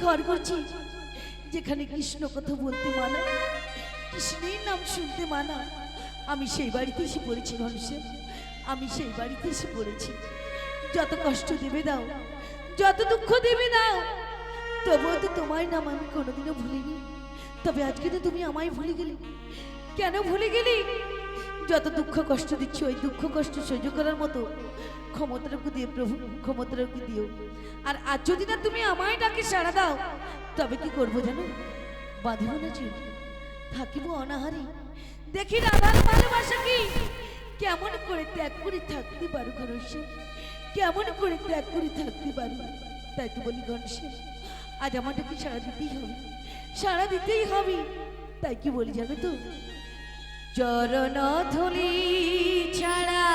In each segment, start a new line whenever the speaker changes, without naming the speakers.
ঘর করছি যেখানে কৃষ্ণ কথা বলতে মানা, কৃষ্ণের নাম শুনতে মানা, আমি সেই বাড়িতে এসে পড়েছি ঘনশ্যাম, আমি সেই বাড়িতে এসে পড়েছি। যত কষ্ট দেবে দাও, যত দুঃখ দেবে দাও, তবুও তো তোমার নাম আমি কোনোদিনও ভুলিনি। তবে আজকে তো তুমি আমায় ভুলে গেলে। কেন ভুলে গেলি? যত দুঃখ কষ্ট দিচ্ছ ওই দুঃখ কষ্ট সহ্য করার মতো ক্ষমতাটুকু দিয়ে প্রভু, ক্ষমতাটুকু দিও। আর আজ যদি না তুমি আমায় ডাকে সাড়া দাও, তবে কি করবো জানো? বাঁধিব না চুল, থাকিব অনাহারি। দেখি রাধার ভালোবাসা কি, কেমন করে ত্যাগ করে থাকতে পারো ঘনশ্যাম, কেমন করে ত্যাগ করে থাকতে পারো। তাই তো বলি ঘনশ্যাম, আজ আমারটাকে সাড়া দিতেই হবে, সাড়া দিতেই হবে। তাই কি বলি জানো তো? চরণ ধুলি ছাড়া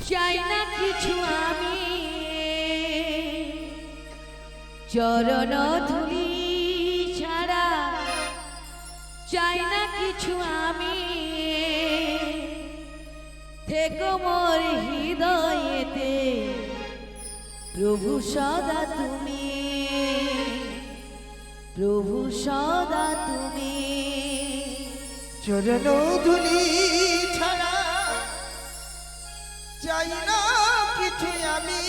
চাই না কিছু আমি, চরণ ধুলি ছাড়া চাই না কিছু আমি, থেকো মোর হৃদয়েতে প্রভু সদা তুমি, প্রভু সদা তুমি।
চরণ ধুলি ছাড়া চাই না কিছু আমি,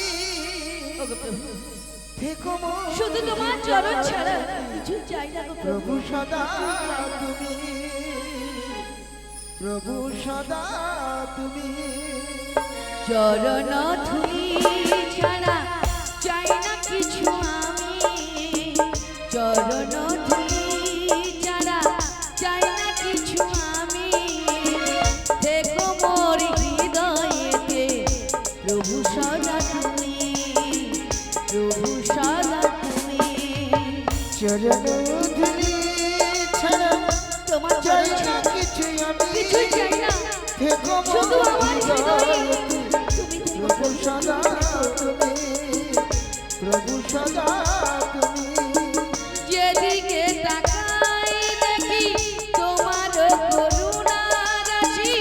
থেকো মোর
শুধু তোমার চরণ ছাড়া কিছু চাই না গো
প্রভু সদা তুমি, প্রভু সদা তুমি।
চরণ ধুলি ছাড়া চাই না কিছু আমি, চরণ ধুলি ছাড়া চাই না কিছু আমি, দেখো মোর হৃদয়েতে প্রভু সদা তুমি, প্রভু সদা তুমি।
চরণ ধুলি ছাড়া
তোমার
চাই
চরণ
না
ছাড়া
কিছু আমি,
কিছুই চাই না,
থেকো
শুধু
মোর
আমার হৃদয়ে
হৃদয়ে
তুমি
প্রভু সদা তুমি, প্রভু সদা তুমি।
যেদিকে তাকাই দেখি তোমার করুণা রাশি,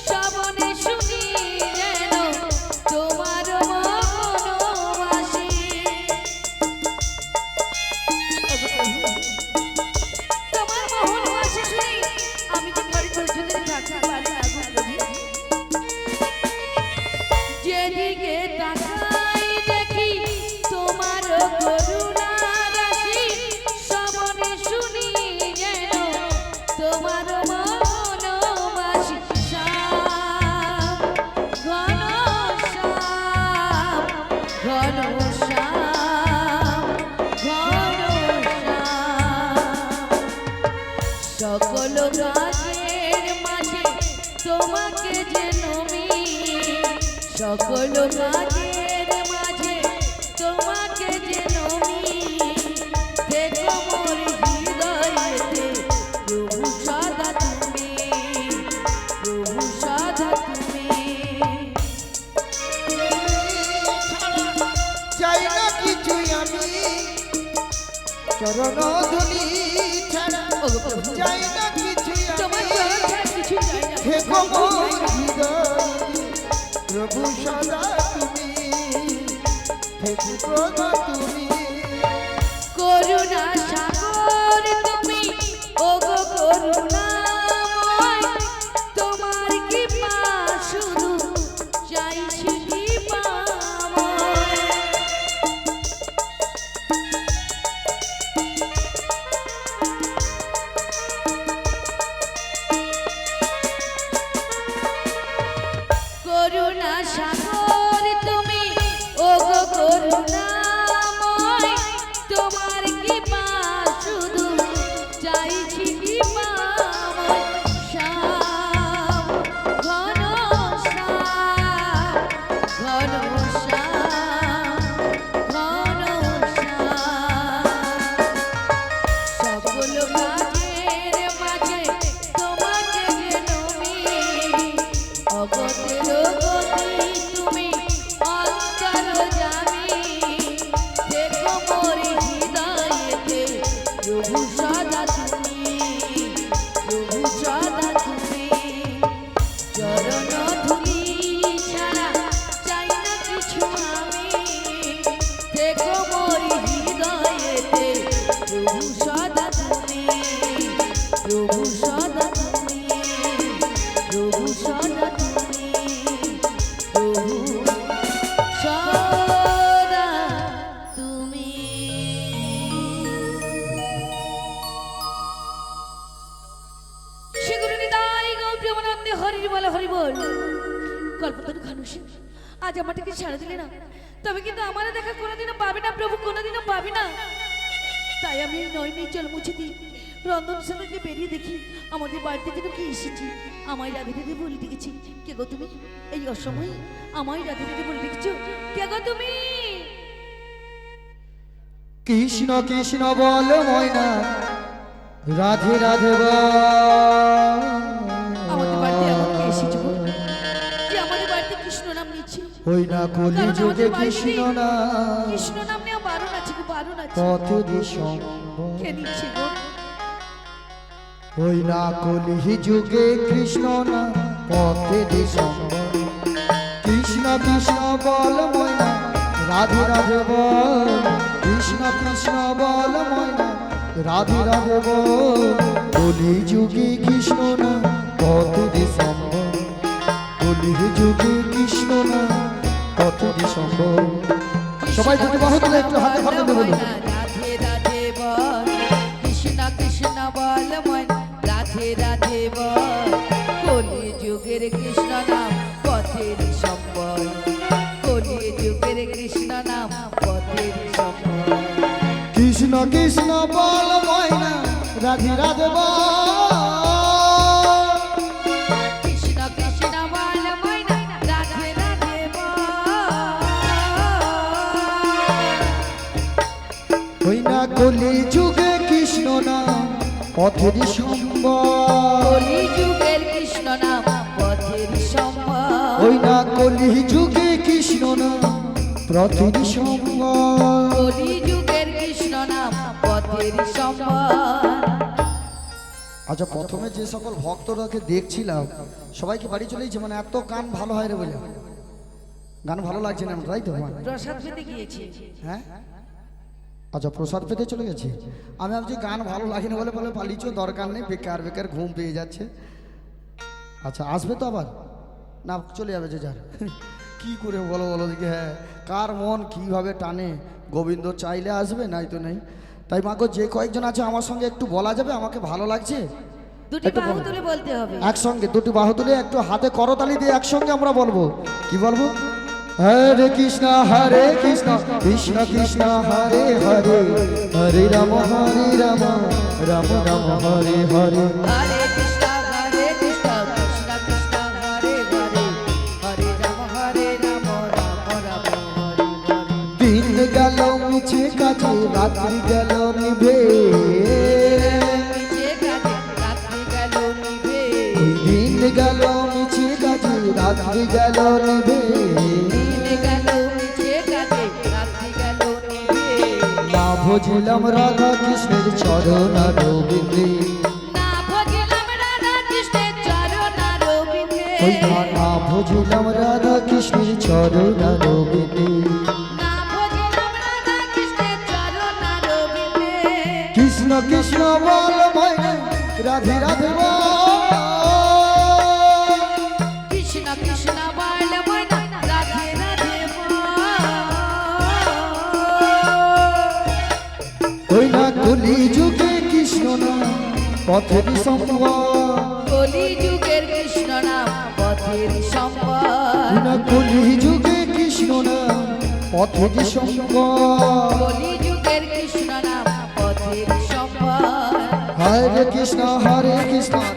শ্রবণে শুনি যেন তোমার মনোবাসী। তোমার মনোবাসী শুনি আমি যে ঘরে ধৈর্য ধরে থাকতে পারি না গো প্রভু। যেদিকে তাকাই দেখি তোমার করুণা রাশি, শ্রবণে শুনি যেন তোমার মনোবাসী। শ্যাম ঘন শ্যাম, ঘন শ্যাম, ঘন শ্যাম। সকল কাজের মাঝে তোমাকে যে নমি, সকল কাজের মাঝে তোমাকে যে নমি, দেখো মোর হৃদয়েতে প্রভু সদা তুমি, প্রভু সদা তুমি।
চাই না কিছু আমি, চরণ ধুলি ছাড়া চাই না কিছু
তোমার
আমি,
চরণ ছাড়া কিছু চাই না,
থেকো
কিছুই
মোর
চাই না।
হৃদয়ে প্রভু সদা তুমি, থেকো প্রভু তুমি।
করুণা সাগর তুমি, ওগো করুণাময়, তোমার কৃপা শুধু চাইছি কৃপাময়। করুণা সাগর তুমি, ওগো করুণাময়, অংশে আজ আমাকে ছাড়া দিলে না, তবে কিন্তু আমার দেখা কোনোদিনও পাবে না প্রভু, কোনোদিনও পাবে না। তাই আমি নয়নি জল মুছে দিই, রন্ধন সেনাকে বেরিয়ে দেখি আমাদের বাড়িতে যেন কি এসেছি। আমায় রাধে রাধে বলে ডেকেছি। কে গো তুমি? এই অসময়ে আমায় রাধে রাধে বলে ডেকেছো, কে গো তুমি?
কৃষ্ণ কৃষ্ণ বল ময়না, রাধে রাধে বল।
আমাদের বাড়িতে এমন কে এসেছে গো, যে আমাদের বাড়িতে কৃষ্ণ নাম নিচ্ছে?
ওই না কলি যুগে কৃষ্ণ না,
কৃষ্ণ নাম নেওয়া বারণ আছে গো, বারণ আছে।
পথ দিশম
কে নিচ্ছে গো?
ওই না কলি যুগে কৃষ্ণ না, পথে দিশম। কৃষ্ণ কৃষ্ণ বল ময়না, রাধে রাধে বল। কৃষ্ণ কৃষ্ণ বল ময়না, রাধে রাধে বল। কলি যুগে কৃষ্ণ না, পথে দিশম। কলি যুগে কৃষ্ণ না, পথে দিশম। সবাই দুটি বাহু তুলে একটু হাতে হাতে বলুন।
রাধে রাধে বল, কৃষ্ণ কৃষ্ণ বল ময়না, রাধে রাধে বল। কলি যুগের কৃষ্ণ নাম পথের সম্বল, কলি যুগের কৃষ্ণ নাম পথের সম্বল।
কৃষ্ণ কৃষ্ণ বল ময়না, রাধে রাধে বল।
কৃষ্ণ কৃষ্ণ বল ময়না, রাধে রাধে বল।
ওই না কলি যুগে কৃষ্ণ না, পথের সম্বল।
কলি যুগের কৃষ্ণ নাম পথের সম্বল,
ওই না কলি যুগে কৃষ্ণ না, পথের সম্বল।
কলি যুগের কৃষ্ণ নাম পথের সম্বল।
আচ্ছা, প্রথমে যে সকল ভক্তরাকে দেখছিলাম সবাইকে বাড়ি চলে গেছে, মানে এত গান ভালো হয় রে বলে। গান ভালো লাগছে না, তাই তো?
প্রসাদ পেতে গিয়েছি।
হ্যাঁ, আচ্ছা, প্রসাদ পেতে চলে গেছে। আমি ভাবছি গান ভালো লাগে না বলে বলে পালিয়েছো, দরকার নেই, বেকার বেকার ঘুম পেয়ে যাচ্ছে। আচ্ছা, আসবে তো আবার না চলে যাবে যে যার। কি করে বলো বলো দেখি। হ্যাঁ, কার মন কিভাবে টানে, গোবিন্দ চাইলে আসবে, নাই তো নেই। তাই মাগো, যে কয়েকজন আছে আমার সঙ্গে একটু বলা যাবে, আমাকে ভালো লাগছে।
দুটি
একটু
বাহু
বলো।
তুলে বলতে হবে।
একসঙ্গে দুটি বাহু তুলে একটু হাতে করতালি দিয়ে একসঙ্গে আমরা বলবো। কি বলবো? হরে কৃষ্ণ কৃষ্ণ কৃষ্ণ হরে হরে, হরে রাম রাম রাম হরে হরে।
হরে কৃষ্ণ কৃষ্ণ কৃষ্ণ হরে হরে, হরে রাম রাম রাম হরে হরে।
দিন গেল মিছে কাজে, রাত্রি গেল নিভে।
নিচে কাজে রাত্রি গেল নিভে,
দিন গেল মিছে কাজে, রাত্রি গেল নিভে।
দিন গেল নিচে কাজে রাত্রি গেল নিভে।
না ভজিলাম রাধা কৃষ্ণের চরণ রবিন্দে।
না ভজিলাম রাধা কৃষ্ণের চরণ রবিন্দে,
ওই না ভজিলাম রাধা কৃষ্ণের চরণ রবিন্দে।
না ভজিলাম রাধা কৃষ্ণের চরণ রবিন্দে।
কৃষ্ণ কৃষ্ণ বল ময়না, রাধে রাধে বল।
কৃষ্ণ কৃষ্ণ বল ময়না, রাধে রাধে বল।
ওই না কলি যুগে কৃষ্ণ না, পথের সম্বল।
কলি যুগের কৃষ্ণ নাম পথের সম্বল,
ওই না কলি যুগে কৃষ্ণ না, পথের সম্বল।
কলি যুগের কৃষ্ণ নাম পথের সম্বল।
হরে কৃষ্ণ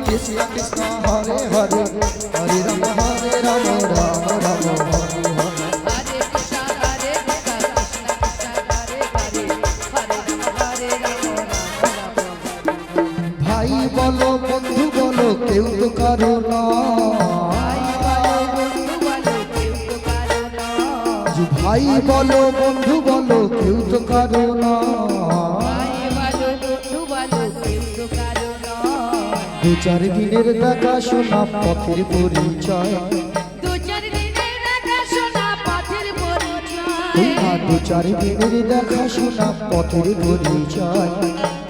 কৃষ্ণ কৃষ্ণ হরে হরে, হরে রাম রাম রাম হরে হরে।
হরে কৃষ্ণ কৃষ্ণ কৃষ্ণ হরে হরে, হরে রাম রাম রাম।
ভাই বলো বন্ধু বলো, কেউ তো কারো না।
ভাই বলো বন্ধু বলো, কেউ তো কারো নয়।
ভাই বলো বন্ধু বলো, কেউ তো কারো না।
ভাই বলো বন্ধু বলো, কেউ তো কারো নয়।
দু চার দিনের দেখা শোনা পথের পরিচয়।
দু চার দিনের দেখা শোনা পথের পরিচয়,
দু চার দিনের দেখা শোনা পথের পরিচয়।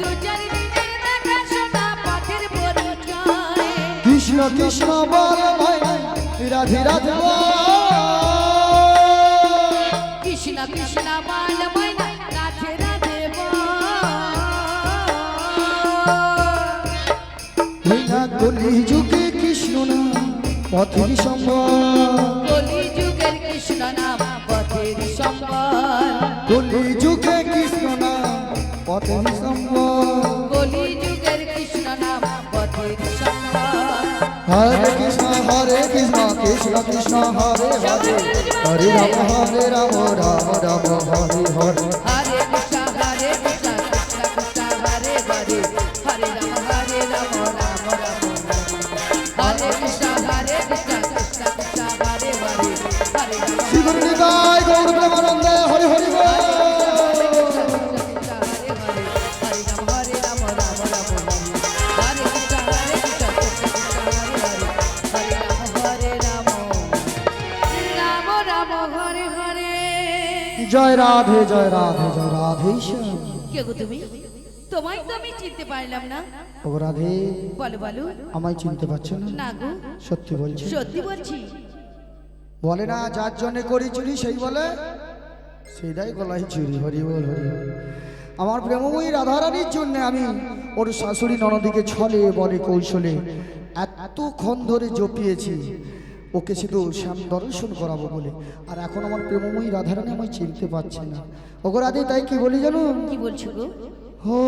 দু চার দিনের দেখা শোনা পথের পরিচয়।
কৃষ্ণ কৃষ্ণ বল ময়না, রাধে রাধে বল।
কৃষ্ণ কৃষ্ণ বল ময়না, রাধে রাধে বল।
কলি যুগে কৃষ্ণ না, পথের সম্বল।
কলি যুগে
পথে সম্বল
কলি যুগের কৃষ্ণ নাম পথের সম্বল।
হরে কৃষ্ণ কৃষ্ণ কৃষ্ণ হরে হরে হরে রাম রাম রাম হরে হরে
হরে কৃষ্ণ কৃষ্ণ কৃষ্ণ হরে হরে হরে রাম রাম রাম রাম হরে কৃষ্ণ কৃষ্ণ কৃষ্ণ কৃষ্ণ হরে হরে হরে রাম
শ্রী গুরু নিতাই গৌর প্রেমানন্দে হরি হরি বল। জয় রাধে জয় রাধে জয় রাধে শ্যাম।
কে গো তুমি? তোমায় তো আমি চিনতে পারলাম না।
ও রাধে
বলো বলো।
আমায় চিনতে পারছো না?
না গো,
সত্যি বলছি?
সত্যি বলছি।
বলে না যার জন্য করি চুরি সেই বলে সেইটাই গলায় চুরি। হরি বল হরি বল। আমার প্রেমময়ী রাধারানীর জন্য আমি ওর শাশুড়ি ননদিকে ছলে বলে কৌশলে এতক্ষণ ধরে জপিয়েছি ওকে শুধু শ্যাম দর্শন করাবো বলে। আর এখন আমার প্রেমময়ী রাধারানী আমায় চিনতে পারছে না। ওগো রাধে তাই কি বলি জানো?
কি বলছো গো?
হো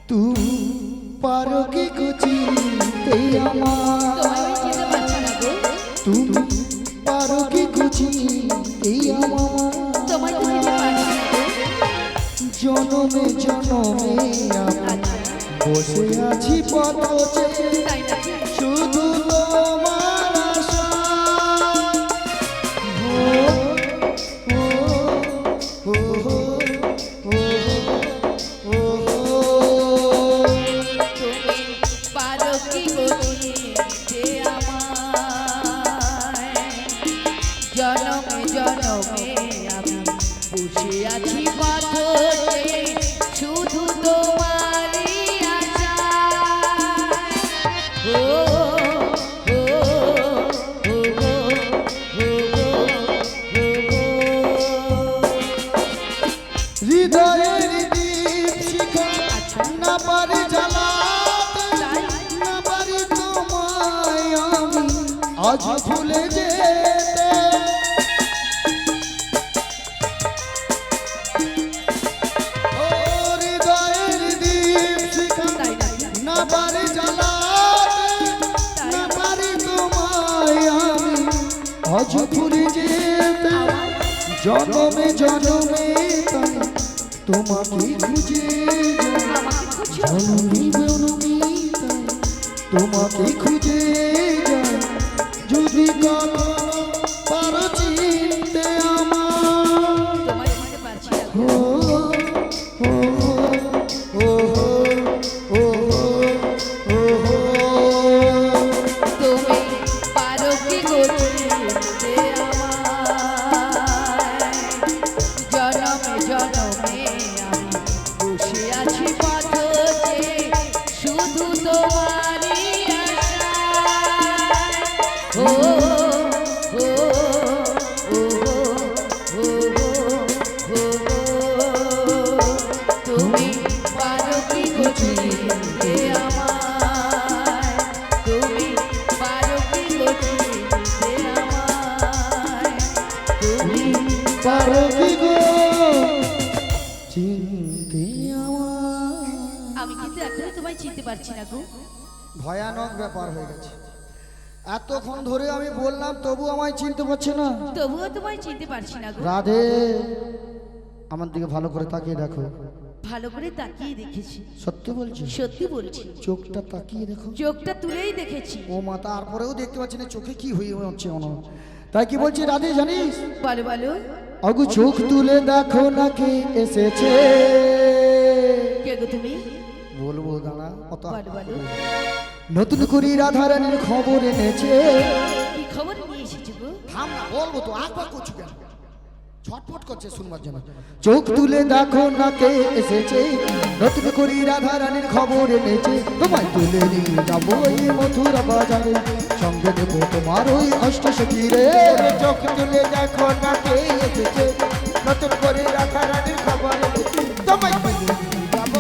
তুমি পারো কি কুচিতে আমার? তুমি পারো কি কুচিতে আমার? জনমে জনমে আমি বসে আছি পথে শুধু তোমার আশা। ও, ও, ও, ও, ও, ও,
জনমে জনমে আমি বসে আছি পথে শুধু তোমারই আশায়। ও ও ও
হৃদয়ের দীপ শিখা না পারে জ্বালাতে, না পারি তোমায় আমি আজ ভুলে যেতে। ও হৃদয়ের দীপ শিখা না পারে জ্বালাতে, না পারি তোমায় আমি আজ ভুলে যেতে। জনমে জনমে তাই তোমাকে খুঁজে যাই, জনমে জনমে তাই তোমাকে খুঁজে যাই। যদি কখনো পারো চিনতে আমার,
তোমায় চিনতে পারছি না।
ও ও ও ও ও ও
তুমি পারো কি করতে আমায়? জনমে জনমে আমি বসে আছি পথে শুধু তোমারই আশায়। ও ও ও ও ও তুমি পারো কি করতে আমায়? তুমি পারো কি করতে আমায়? তুমি
পারো কি গো চিনতে আমার?
আমি কিন্তু এখনো তোমায় চিনতে পারছি না গো।
ভয়ানক ব্যাপার হয়ে গেছে। এতক্ষণ ধরে আমি বললাম তবু আমায় চিনতে পারছে না।
তবুও তোমায় চিনতে পারছি না গো।
রাধে আমার দিকে ভালো করে তাকিয়ে দেখো।
ভালো করে তাকিয়ে দেখেছি।
সত্যি বলছি?
সত্যি বলছি।
চোখটা তাকিয়ে দেখো।
চোখটা তুলেই দেখেছি।
ও মা, তারপরেও দেখতে পাচ্ছি না চোখে কি হয়ে হচ্ছে মনে হয়। তাই কি বলছি রাধে জানিস?
বলো বলো।
আগু চোখ তুলে দেখো না কে এসেছে।
কে গো তুমি?
বলবো দাঁড়া অত
বলো বলো।
নতুন করে রাধারানীর খবর এনেছে।
কি খবর নিয়ে এসেছো গো?
থাম না, বলবো তো আকবার করছি কেন? ছটফট করছে শুনবার জন্য। চোখ তুলে দেখো না কে এসেছে, নতুন করে রাধারানীর খবর এনেছে। তোমায় তুলে নিয়ে যাবো এই মথুরা বাজারে, সঙ্গে দেবো তোমার ওই অষ্টসখী রে।
চোখ তুলে দেখো না কে এসেছে, নতুন করে রাধারানীর খবর এনেছে। তোমায় তুলে নিয়ে যাবো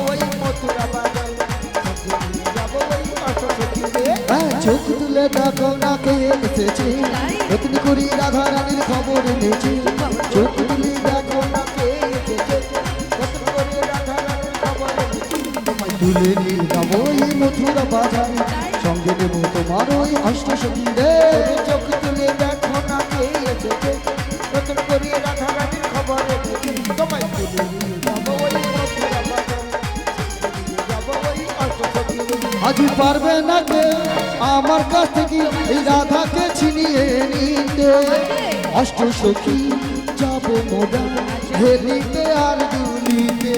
দেখো না কে এসেছে নতুন করে রাধা রানীর খবর এনেছে চোখ তুলে দেখো না কে এসেছে
নতুন করে রাধা রানীর খবর এনেছি।
তোমায় তুলে নিয়ে যাবো এই মথুরা বাজারে সঙ্গে দেবো তোমার ওই অষ্টসখী রে
তুমি চোখ তুলে দেখো না কে এসেছে নতুন করে রাধা রানীর খবর এনেছি। তোমায় তুলে নিয়ে যাবো ওই মথুরা বাজারে, নিয়ে যাবো ওই অষ্টসখী।
আজ পারবে না কে আমার কাছ থেকে এই রাধাকে ছিনিয়ে নিতে অষ্টসখী যাবো মোরা হেলিতে আর দুলিতে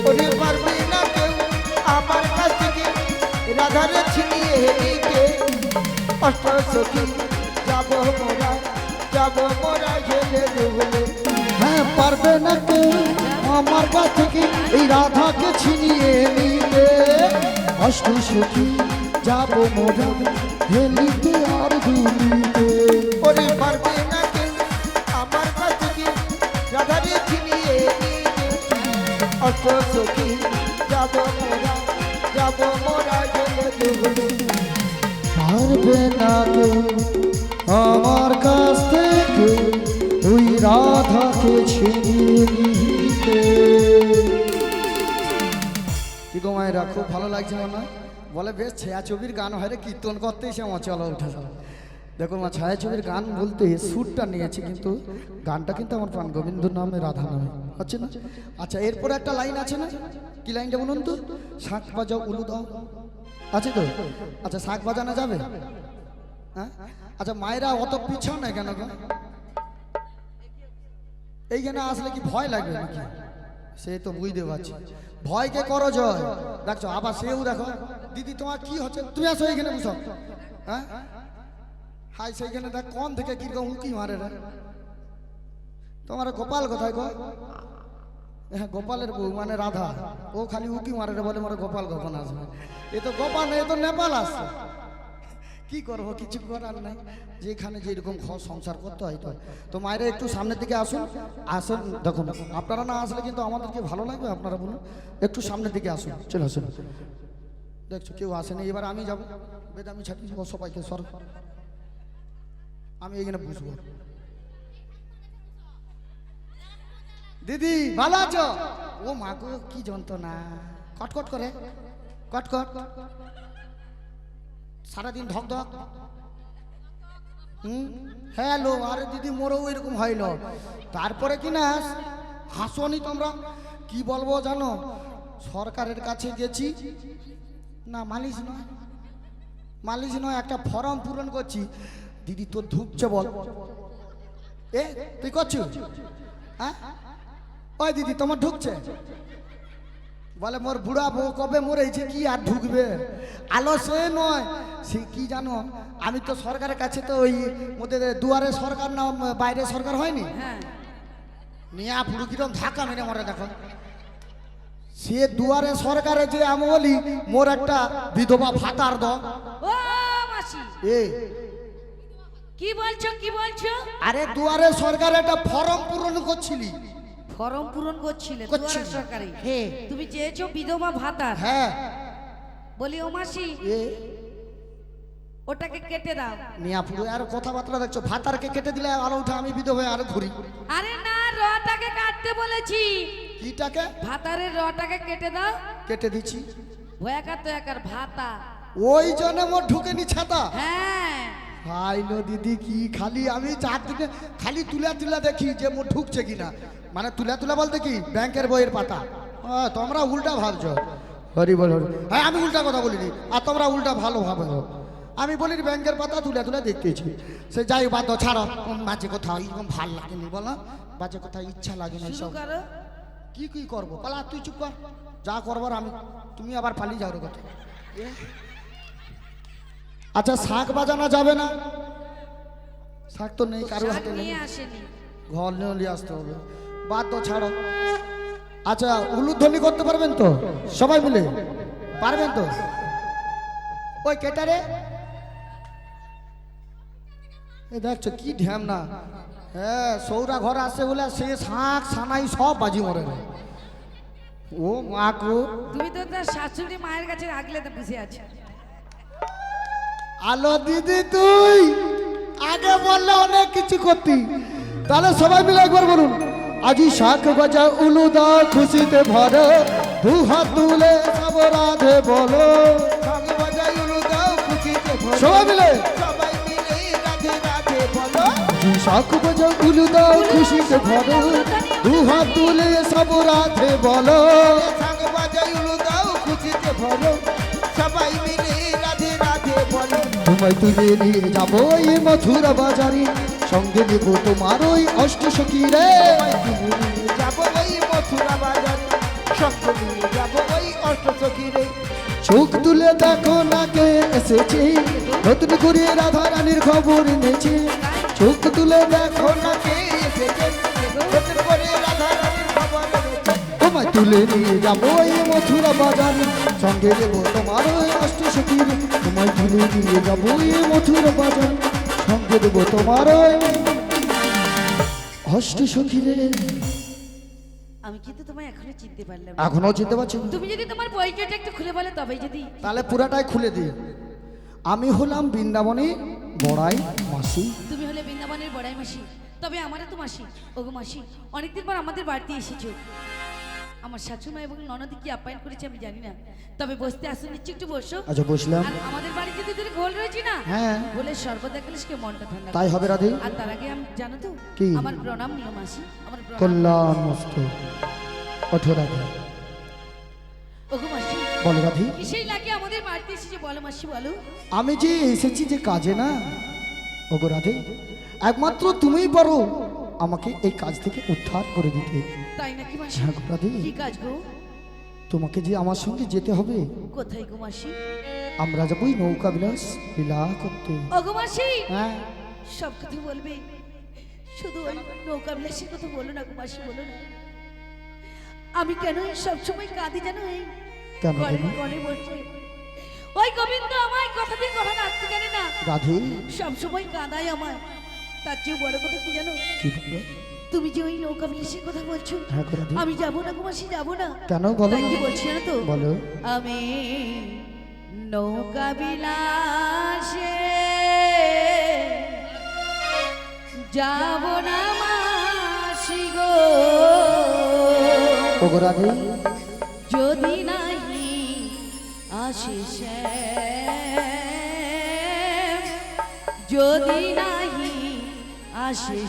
ওরে পারবে না কেউ আমার কাছ থেকে রাধারে ছিনিয়ে নিতে অষ্টসখী যাব মোরা ঝেলে দেবলে।
হ্যাঁ পারবে না কে আমার কাছ থেকে এই রাধাকে ছিনিয়ে নিতে অষ্টসখী যাবো মোরা হেলিতে আর দুলিতে
ওরে পারবে না কেউ আমার কাছ থেকে রাধারে ছিনিয়ে নিতে অষ্টসখী যাব মোরা ঝেলে দেবলে।
পারবে না কেউ আমার কাছ থেকে ওই রাধাকে ছিনিয়ে নিতে। কি গো মায়েরা খুব ভালো লাগছে মনে হয় বলে বেশ ছায়াছবির গান হয় রে কীর্তন করতেই সে আমার চলো উঠে যাও। দেখো মা ছায়াছবির গান বলতে সুরটা নিয়েছি কিন্তু গানটা কিন্তু আমার প্রাণ গোবিন্দ নামে রাধা নামে হচ্ছে না। আচ্ছা এরপরে একটা লাইন আছে না কি লাইনটা বলুন তো শাঁখ বাজাও উলু দাও আছে তো। আচ্ছা শাঁখ বাজানো যাবে হ্যাঁ। আচ্ছা মায়েরা অত পিছাও না কেন গো এইখানে আসলে কি ভয় লাগবে নাকি সে তো বুঝতে পারছি ভয়কে করো জয় দেখছো আবার সেও দেখো দিদি তোমার কি হচ্ছে তুমি আসো এইখানে বুঝো হ্যাঁ হাই সেইখানে দেখ কোন থেকে কিরকম উঁকি মারে রে তোমার গোপাল কোথায় গো হ্যাঁ গোপালের বউ মানে রাধা ও খালি উঁকি মারে রে বলে মোর গোপাল কখন আসবে এ তো গোপাল এ তো নেপাল আসছে কি করবো কিছু করার নাই যেখানে যেরকম সংসার করতে হয় তো মায়েরা একটু সামনের দিকে আসুন আসুন দেখুন আপনারা না আসলে কিন্তু আমাদেরকে ভালো লাগবে আপনারা বলুন একটু সামনের দিকে আসুন চলে আসুন দেখছো কেউ আসেনি এবার আমি যাবো বেদ আমি ছাড়ি যাবো সবাইকে সর আমি এখানে বুঝবো দিদি ভালো আছো ও মা গো কি যন্ত্রণা কটকট করে কটকট সারাদিন ধক ধক হ্যালো আরে দিদি মোরও এরকম হইল তারপরে কি না হাসনি তোমরা কি বলবো জানো সরকারের কাছে গেছি না মালিশ নয় একটা ফর্ম পূরণ করছি দিদি তোর ঢুকছে বল এ তুই করছিস হ্যাঁ ওই দিদি তোমার ঢুকছে বলে মোর বুড়া বউ কবে মরেছে কি আর ঢুকবে আলো সে নয় সে কি জানো আমি তো সরকারের কাছে তো ওই মধ্যে দুয়ারে সরকার না বাইরে সরকার হয়নি নিয়া পুরো কিরম ধাক্কা মেরে মরে দেখো সে দুয়ারে সরকারে যে আমি বলি মোর একটা বিধবা ভাতার দ
ও মাসি
এ
কি বলছো
আরে দুয়ারে সরকারে একটা ফর্ম পূরণ করছিলি
ফর্ম পূরণ করছিলে
করছি।
দুয়ারে সরকারি
হ্যাঁ
তুমি চেয়েছো বিধবা ভাতা
হ্যাঁ
বলি ও মাসি
এ
ওটাকে কেটে দাও
নিয়া পুরো আর কথাবার্তা দেখছো ভাতারকে কেটে দিলে আলো উঠে আমি বিধবা হয়ে আরো ঘুরি
আরে না রটাকে কাটতে বলেছি
কিটাকে
ভাতারের রটাকে কেটে দাও
কেটে দিচ্ছি
ভয়াকার তো একার ভাতা
ওই জন্য মোর ঢুকেনি ছাতা
হ্যাঁ
ভাই নো দিদি কি খালি আমি 4 দিনে খালি তুলা দেখি যে মোর ঢুকছে কিনা মানে তুলা বলতে কি ব্যাংকের বইয়ের পাতা তোমরা উল্টা ভাবছো হরি বল হরি হ্যাঁ আমি উল্টা কথা বলিনি আর তোমরা উল্টা ভালো ভাবে আমি বলি ব্যাংকের পাতা তুলা দেখতেছি সে যাই বাদ ছাড়ো বাজে কথা এরকম ভাল লাগেনি বলো বাজে কথা ইচ্ছা লাগে না
শুরু
সব
করো
কি করবো পালা তুই চুপ কর যা করবার আমি তুমি আবার পালিয়ে যাও রে কথা আচ্ছা শাক বাজানো যাবে না শাক তো নেই কারো
শাক
হাতে নেই
নিয়ে আসেনি
ঘর নিয়ে আসতে হবে বাদ তো ছাড়ো আচ্ছা উলুধ্বনি করতে পারবেন তো সবাই মিলে পারবেন তো ওই কেটারে এই দেখছো কি ঢ্যাম না হ্যাঁ সৌরা ঘর আসে বলে সে শাক সানাই সব বাজি মরে না ও মা গো
তুমি তো তার শাশুড়ি মায়ের কাছে আগলে তো বসে আছো
আলো দিদি তুই আগে বললে অনেক কিছু করতি, তাহলে সবাই মিলে একবার বলুন, আজি শাক বাজা উলু দাও খুশিতে ভরো, দু হাত তুলে সব রাধে বলো।
শাক বাজাই উলু দাও খুশিতে ভরো,
সবাই মিলে
সবাই মিলে রাধে রাধে বলো।
আজি শাক বাজা উলু দাও খুশিতে ভরো, দু হাত তুলে সব রাধে বলো।
শাক বাজাই উলু দাও খুশিতে ভরো, সবাই মিলে রাধে রাধে বলো।
তোমায় তুলে নিয়ে যাবো এই মথুরা বাজারে, সঙ্গে নেবো তোমার ওই অষ্ট সখী রে।
যাব ওই মথুরা বাজারে, সঙ্গে নিয়ে যাব ওই অষ্টসখী রে।
চোখ তুলে দেখো না কে এসেছে, নতুন করে রাধা রানীর খবর এনেছে। চোখ তুলে দেখো না
কে এসেছে, নতুন করে রাধা রানীর খবর এনেছে।
তোমায় তুলে নিয়ে যাবো এই মথুরা বাজারে, সঙ্গে নেবো তোমার ওই অষ্ট সখী রে। তোমায় তুলে নিয়ে যাবো এই মথুরা বাজারে, সঙ্গে দেবো তোমার ওই অষ্ট সখী রে।
আমি কিন্তু তোমায় এখনো চিনতে পারলাম না।
এখনো চিনতে পারছি না?
তুমি যদি তোমার পরিচয়টা একটু খুলে বলো তবেই যদি।
তাহলে পুরাটাই খুলে দিই। আমি হলাম বৃন্দাবনে বড়াই মাসি।
তুমি হলে বৃন্দাবনের বড়াই মাসি, তবে আমারও তো মাসি। ওগো মাসি, অনেকদিন পর আমাদের বাড়িতে এসেছো। আমার শাশুড়ি মা এবং ননদি কি আপ্যায়ন করেছে আমি জানি না, তবে বসতে আসুন, নিচ্ছে একটু বসো।
আচ্ছা বসলাম।
আর আমাদের বাড়িতে যদি ঘোল রয়েছে না,
হ্যাঁ
বলে সর্বদা গেলে সে মনটা ঠান্ডা
তাই হবে রাধে।
আর তার আগে আমি জানো তো
কি?
আমার প্রণাম নিও মাসি, আমার প্রণাম।
কল্যাণ মস্ত ওঠো রাধে।
ওগো মাসি,
বলো রাধে।
কিসেই লাগে আমাদের বাড়িতে এসেছে বলো মাসি বলো।
আমি যে এসেছি যে কাজে না, ওগো রাধে, একমাত্র তুমিই পারো আমাকে এই কাজ থেকে উদ্ধার করে দিতে।
তাই নাকি মাসি?
হ্যাঁ গো রাধে,
কি কাজ গো?
তোমাকে যে আমার সঙ্গে যেতে হবে।
কোথায় গো মাসি?
আমরা যাবো ওই নৌকা বিলাস লীলা করতে।
ওগো মাসি,
হ্যাঁ
সব কথা বলবে, শুধু ওই নৌকা বিলাসের কথা বলো না গো মাসি, বলো না। আমি কেন সব সময় কাঁদি জানো? এই
কেন
ঘরে
কেন?
ঘরে বসে ওই গোবিন্দ আমায় কথা দিয়ে কথা রাখতে জানে না,
রাধে
সব সময় কাঁদায় আমায়। তার চেয়ে বড় কথা কি জানো?
কি বলবে?
তুমি যে ওই নৌকা বিলাসের কথা বলছো,
হ্যাঁ গো রাধে।
আমি যাবো না গো মাসি, যাবো না।
কেন বলো
তাই
না?
কি বলছি জানো তো?
বলো।
আমি নৌকা বিলাসে যাব না মাসি গো,
ওগো রাধে,
যদি নাহি আসে যদি নাহি আসে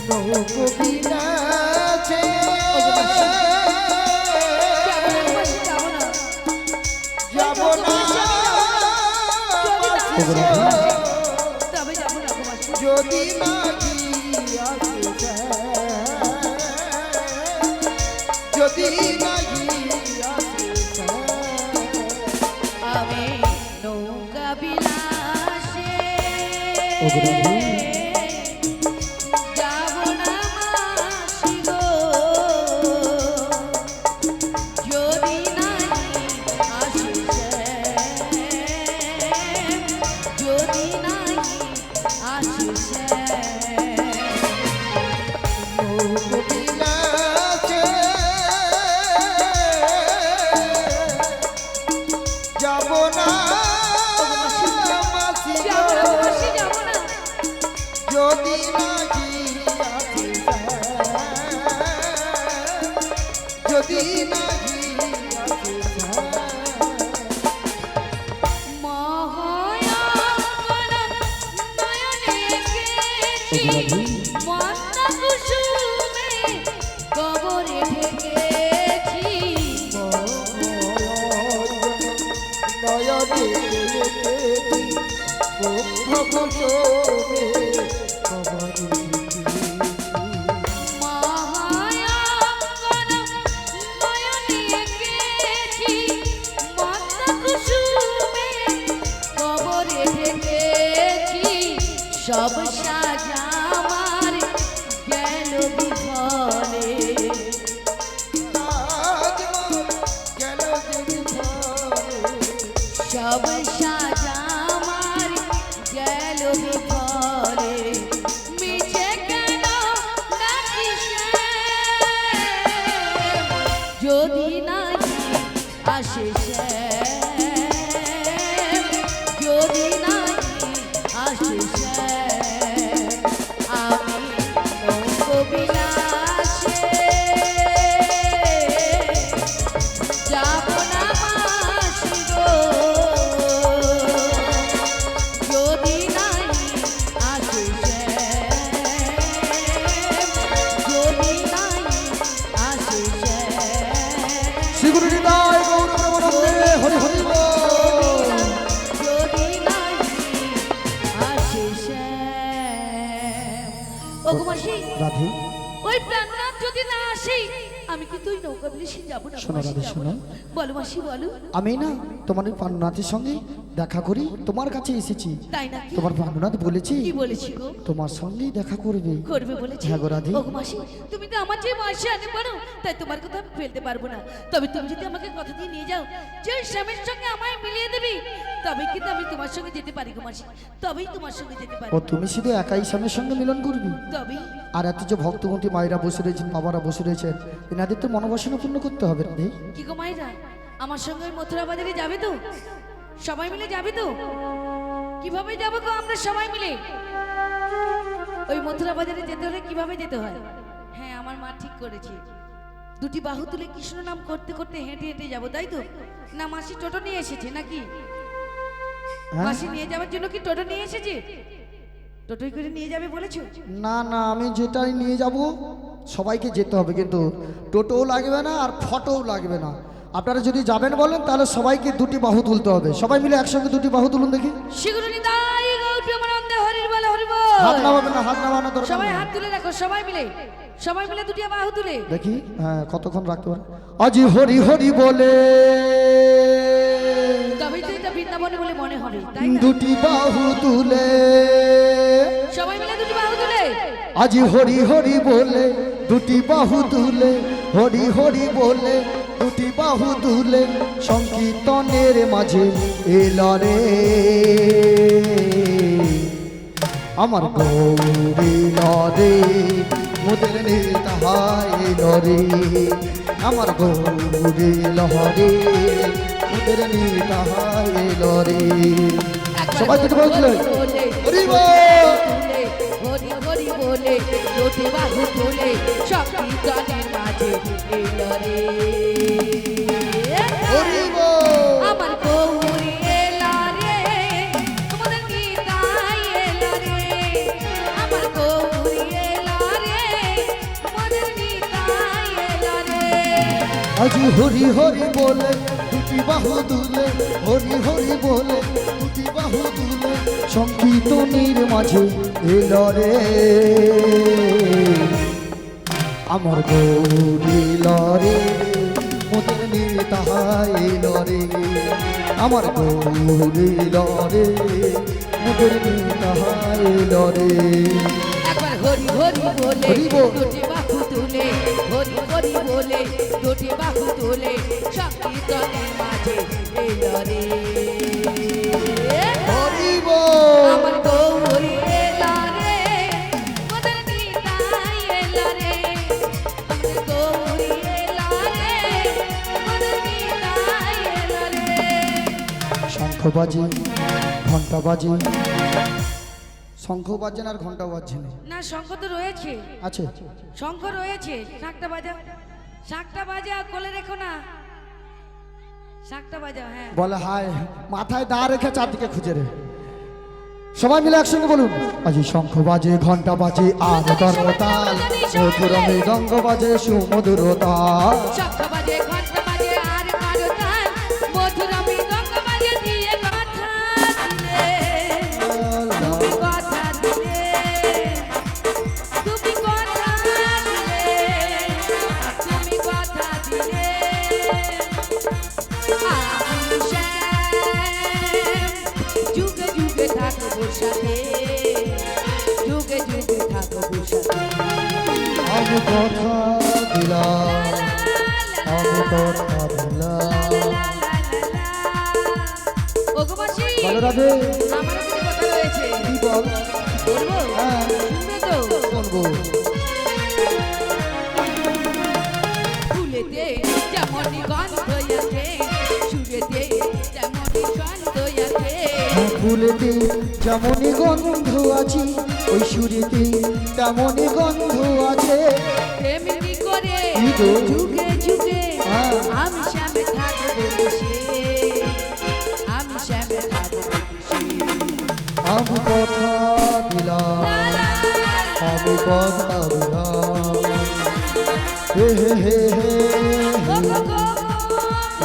নৌকোবিলাসে
যাব না
যাব না
ওগো রাধে,
তবে যাব না গো মাসি।
যদি নাহি আসে, যদি নাহি আসে।
আমি নৌকা বিলাসে
ওগো রাধে,
যাব না মাসি গো, যদি নাহি আসে যদি নাহি আসে।
নৌকোবিলাসে যাব না মাসি
যাব না
গো,
মাসি, যাব না।
যদি নাহি আসে, যদি নাহি আসে।
মহায়ান নয়নে গেছি, মন্দা কুসুমে কবরে ঢেকেছি।
নয়নে
মহায়ান নয়নে গেছি, মন্দা কুসুমে কবরে ঢেকেছি। সব সাজা আমার গেল বিফলে, সব সাজা আমার গেল বিফলে। মিছে কেন ডাকিস যদি নাহি আসে
রাধে
ওই প্রাণনাথ যদি না আসে আমি কি তুই নৌকা বিলিসে যাবো না
শোনো
মাসি,
রাধে,
যাবো
শোনো।
না? বলো মাসি বলো।
আমি না তোমার ওই প্রাণনাথের সঙ্গে দেখা করি তোমার কাছে এসেছি।
তাই নাকি?
তোমার প্রাণনাথ বলেছি
কি বলেছি গো?
তোমার সঙ্গেই দেখা করবে।
করবে বলেছি।
হ্যাঁ গো রাধে।
ওগো মাসি, তুমি তো আমার চেয়ে বয়সে আনে পারো, তাই তোমার কথা আমি ফেলতে পারবো না। তবে তুমি যদি আমাকে কথা দিয়ে নিয়ে যাও যে ওই স্বামীর সঙ্গে আমায় মিলিয়ে দেবে, তবে কিন্তু আমি তোমার সঙ্গে যেতে পারি গো মাসি, তবেই তোমার সঙ্গে যেতে পারি।
ও তুমি শুধু একাই স্বামীর সঙ্গে মিলন করবি?
তবেই।
আর এত যে ভক্তমতী মায়েরা বসে রয়েছেন, বাবারা বসে রয়েছেন, এনাদের তো মনোবাসনা পূর্ণ করতে হবে রাধে।
কি গো মায়েরা, আমার সঙ্গে ওই মথুরা বাজারে যাবে তো? সবাই মিলে যাবে তো? কিভাবে যাবো গো আমরা সবাই মিলে? ওই মথুরা বাজারে যেতে হলে কিভাবে যেতে হয়? হ্যাঁ, আমার মা ঠিক করেছে, দুটি বাহু তুলে কৃষ্ণ নাম করতে করতে হেঁটে হেঁটে যাবো, তাই তো? না মাসি টোটো নিয়ে এসেছে নাকি?
হ্যাঁ?
মাসি নিয়ে যাওয়ার জন্য কি টোটো নিয়ে এসেছে? টোটোই করে নিয়ে যাবে বলেছো?
না না, আমি যেটাই নিয়ে যাব সবাইকে যেতে হবে, কিন্তু টোটোও লাগবে না আর ফটোও লাগবে না। আপনারা যদি যাবেন বলেন তাহলে সবাইকে দুটি বাহু তুলতে হবে। সবাই মিলে একসঙ্গে দুটি বাহু তুলুন দেখি।
শীঘ্র নিতাই গৌতমানন্দে হরির বল হরি বল।
হাত নামাবেন না, হাত নামানো দরকার
সবাই
নেই।
হাত তুলে রাখো, সবাই মিলে, সবাই মিলে দুটি বাহু তুলে।
দেখি হ্যাঁ কতক্ষণ রাখতে পারে। আজি হরি হরি বলে
তবেই তো এটা বৃন্দাবনে বলে মনে হবে, তাই না?
দুটি বাহু তুলে,
সবাই মিলে দুটি বাহু তুলে।
আজি হরি হরি বলে দুটি বাহু তুলে, হরি হরি বলে দুটি বাহু তুলে, সংকীর্তনের মাঝে এলো রে আমার গৌরী লরে, মোদের নিতাই লরে আমার গৌরী লহরে, মোদের নিতাই লরে। সবাই কিছু বলছিলেন হরি বল।
হরি হরি বলে দুটি বাহু তুলে সংকীর্তনের মাঝে এলো রে
হরি বল।
আমার গৌরী এলো রে, তোমাদের নিতাই এলো রে। আমার গৌরী এলো রে, তোমাদের নিতাই এলো রে।
আজি হরি হরি বলে দুটি বাহু তুলে, হরি হরি বলে দুটি বাহু তুলে, সংকীর্তনের মাঝে এলো রে আমার গৌরী লরে, মোদের নিতাই লরে আমার গৌরী লরে, মোদের নিতাই লরে।
একবার হরি হরি বলে
হরি বল।
দুটি বাহু তুলে, হরি হরি বলে দুটি বাহু তুলে সংকীর্তনের মাঝে এলো রে
হরি বল।
আমার গৌরী এলো রে, মোদের নিতাই এলো রে। আমার গৌরী এলো রে, মোদের নিতাই এলো রে।
শঙ্খ বাজে, ঘন্টা বাজে, শঙ্খ বাজছে না আর ঘন্টা বাজছে না।
না, শঙ্খ তো রয়েছে,
আছে
শঙ্খ রয়েছে। শাকটা বাজা, শাকটা বাজা, কোলে রেখো না, শাকটা বাজা। হ্যাঁ,
বলে হায় মাথায় দা রেখে চারদিকে খুঁজে রে। সবাই মিলে একসঙ্গে বলুন আজি শঙ্খ বাজে, ঘন্টা বাজে আর করতাল, মধুর মৃদঙ্গ বাজে সুমধুর তাল।
শঙ্খ বাজে, ঘন্টা বাজে আর করতাল, মধুর মৃদঙ্গ বাজে দিয়ে কথা দিলে, তুমি কথা দিলে, তুমি কথা দিলে, তুমি কথা দিলে। আমি শ্যাম, যুগে যুগে থাকবো সাথে, যুগে যুগে থাকবো সাথে।
আমি কথা দিলাম, আমি কথা দিলাম।
ওগো মাসি,
বলো রাধে।
আমারও কিছু কথা রয়েছে,
কি বল?
বলবো?
হ্যাঁ।
শুনবে তো?
বলবো।
ফুলেতে যেমনই গন্ধ আছে, সুরেতে তেমনই গন্ধ আছে।
ফুলেতে যেমনই গন্ধ আছে, ওই সুরেতে তেমনই গন্ধ আছে।
তেমনি করে
কি গো?
যুগে যুগে
হ্যাঁ।
আমি শ্যামে থাকবো বসে, আমি শ্যামে থাকবো বসে।
আমি কথা দিলাম, আমি কথা দিলাম। হে হে হে হে
গো গো গো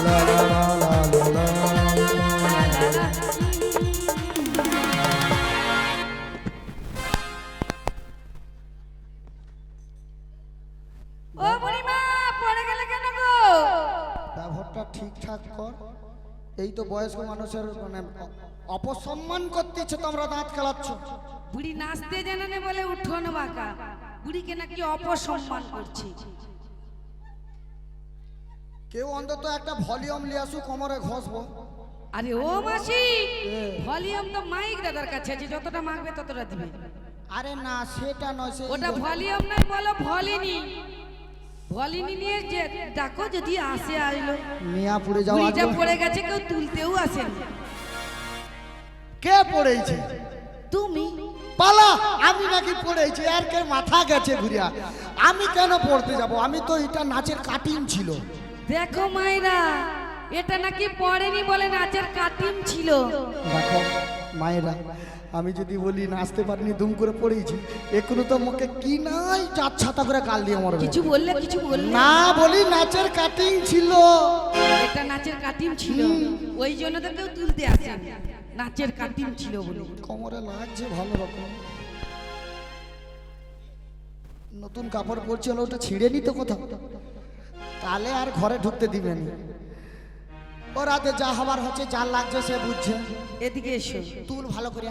লা লা লা লা লা লা। ঠিকঠাক কর। এই তো বয়স্ক মানুষের মানে অপসম্মান করতেছে, তোমরা দাঁত খেলাচ্ছ।
বুড়ি নাচতে জানে না বলে উঠোন বাঁকা, বুড়িকে নাকি অপসম্মান করছে।
কেউ অন্তত একটা ভলিউম নিয়ে আসুক, কোমরে ঘষবো।
আরে ও মাসি, ভলিউম তো মাইক দাদার কাছে আছে, যতটা মাগবে ততটা দিবে।
আরে না, সেটা নয়,
ওটা ভলিউম নাই, বলো ভলিনি। ভলিনি নিয়ে যে ডাকো, যদি আসে আইলো।
মিয়া পড়ে যাওয়া।
বুড়িটা পড়ে গেছে, কেউ তুলতেও আসেনি।
কে পড়েছে?
তুমি।
পালা, আমি নাকি পড়েছি? আর কে মাথা গেছে ঘুরিয়া? আমি কেন পড়তে যাব? আমি তো এটা নাচের কাটিং ছিল।
দেখো মায়েরা, এটা নাকি পড়েনি বলে নাচের কাটিং ছিল।
দেখো মায়েরা, আমি যদি বলি নাচতে পারিনি, দুম করে পড়েছি, এখনো তো মুখে কি নাই চার ছাতা করে গাল দিয়ে মরবে।
কিছু বললে, কিছু বললে
না, বলি নাচের কাটিং ছিল।
এটা নাচের কাটিং ছিল, ওই জন্য তো কেউ তুলতে আসেনি। নাচের কাটিং ছিল বলে।
কোমরে লাগছে ভালো রকম। নতুন কাপড় পরছিল, ওটা ছিঁড়ে নিত কোথাও, তাহলে আর ঘরে ঢুকতে দিবেন। ও রাতে যা হবার হচ্ছে, যা লাগছে সে বুঝছে।
এদিকে এসো,
তুল ভালো করে।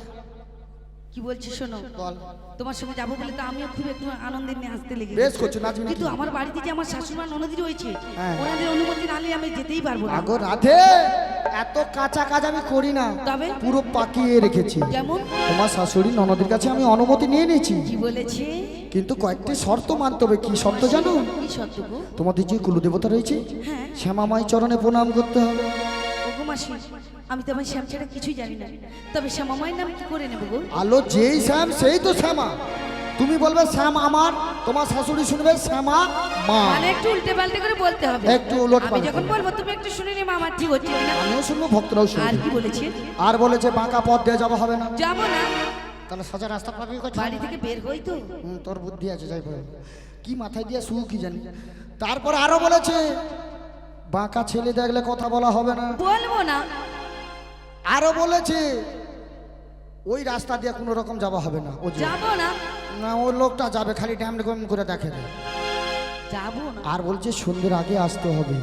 কি বলছি শোনো,
বল।
তোমার সঙ্গে যাবো বলে তো আমিও খুব একটু আনন্দে নিয়ে আসতে লেগে
বেশ করছো, নাচবি না?
কিন্তু আমার বাড়িতে যে আমার শাশুড়ি ননদির হয়েছে,
হ্যাঁ।
ওনাদের অনুমতি না নিয়ে আমি যেতেই পারবো না।
আগো রাধে, এত কাঁচা কাজ আমি করি না,
তবে
পুরো পাকিয়ে রেখেছি।
কেমন?
তোমার শাশুড়ি ননদের কাছে আমি অনুমতি নিয়ে নিয়েছি,
কি বলেছে?
কিন্তু কয়েকটি শর্ত মানতে হবে। কি শর্ত জানো?
কি সত্য গো?
তোমাদের যে কুলদেবতা রয়েছে,
হ্যাঁ।
শ্যামামাই চরণে প্রণাম করতে হবে।
ওগো মাসি, আমি তো আমার শ্যাম ছাড়া কিছুই জানি না, তবে শ্যামা মায়ের নাম কি করে নেবো গো?
আলো, যেই শ্যাম সেই তো শ্যামা। তুমি বলবে শ্যাম আমার, তোমার শাশুড়ি শুনবে শ্যামা মা।
মানে একটু উল্টে পাল্টে করে বলতে হবে।
একটু উলট
আমি
পালট
যখন
করে।
বলবো তুমি একটু শুনে নিও আমার ঠিক হচ্ছে কিনা।
আমিও শুনবো, ভক্তরাও
আর
শুনবে।
কি বলেছে?
আর বলেছে বাঁকা পথ দিয়ে যাওয়া হবে না।
যাবো না,
তাহলে সোজা রাস্তা পাবি কোথায়?
বাড়ি থেকে বের হই তো।
তোর বুদ্ধি আছে, যাই বল। কি মাথায় দিয়ে শু কি জানি। তারপর আরো বলেছে বাঁকা ছেলে দেখলে কথা বলা হবে না।
বলবো না।
আরো বলেছে ওই রাস্তা দিয়ে কোনো রকম যাওয়া হবে না। ও
যাবো না,
না, ওই লোকটা যাবে খালি ড্যাম করে দেখে না।
যাবো না।
আর বলছে সন্ধ্যের আগে আসতে হবে।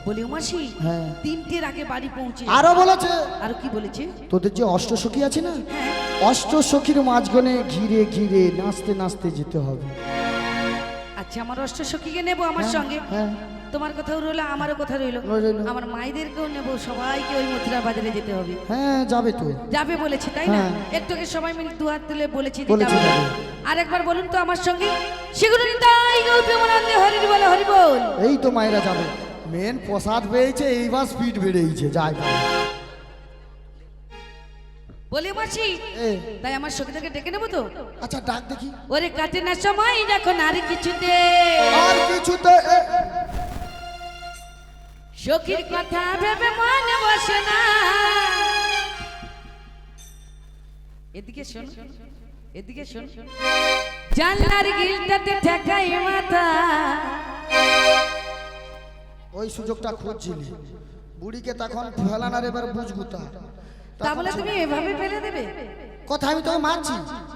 বলি মাসি,
হ্যাঁ।
3টের আগে বাড়ি পৌঁছে।
আরো বলেছে
আর কি বলেছে?
তোদের যে অষ্টসখী আছে না,
হ্যাঁ।
অষ্টসখীর মাঝখানে ঘিরে ঘিরে নাচতে নাচতে যেতে হবে।
আচ্ছা, আমার অষ্টসখীকে নেবো আমার
হ্যাঁ,
সঙ্গে।
হ্যাঁ।
তোমার কথাও রইলো, আমারও কথা রইলো।
রইলো।
আমার মায়েদেরকেও নেবো, সবাইকে ওই মথুরা বাজারে যেতে হবে।
হ্যাঁ, যাবে তো।
যাবে বলেছে তাই না?
হ্যাঁ।
একটু আগে সবাই মিলে দুহাত তুলে বলেছি যে
বলেছে
যাবে।
যাবে।
আর একবার বলুন তো আমার সঙ্গে, সেগুলো তাই গৌতমানন্দে হরির বলে হরি বল।
এই তো মায়েরা যাবে। মেন প্রসাদ পেয়েছে, এইবার স্পিড বেড়েছে। যাই
বলি মাসি,
এ,
তাই আমার সখীদেরকে ডেকে নেবো তো।
আচ্ছা ডাক দেখি।
ওরে কাটে না সময় দেখো নারী কিছুতে,
আর কিছুতে
সখীর কথা ভেবে মনে বসে না। এদিকে শোন, এদিকে শোন। জানলার গিলটাতে ঠেকাই মাথা।
ওই সুযোগটা খুঁজছিলি, বুড়িকে তখন ফেলানার, এবার বুঝবো তা।
তা বলে তুমি এভাবে ফেলে দেবে?
কথা আমি তোকে মানছি,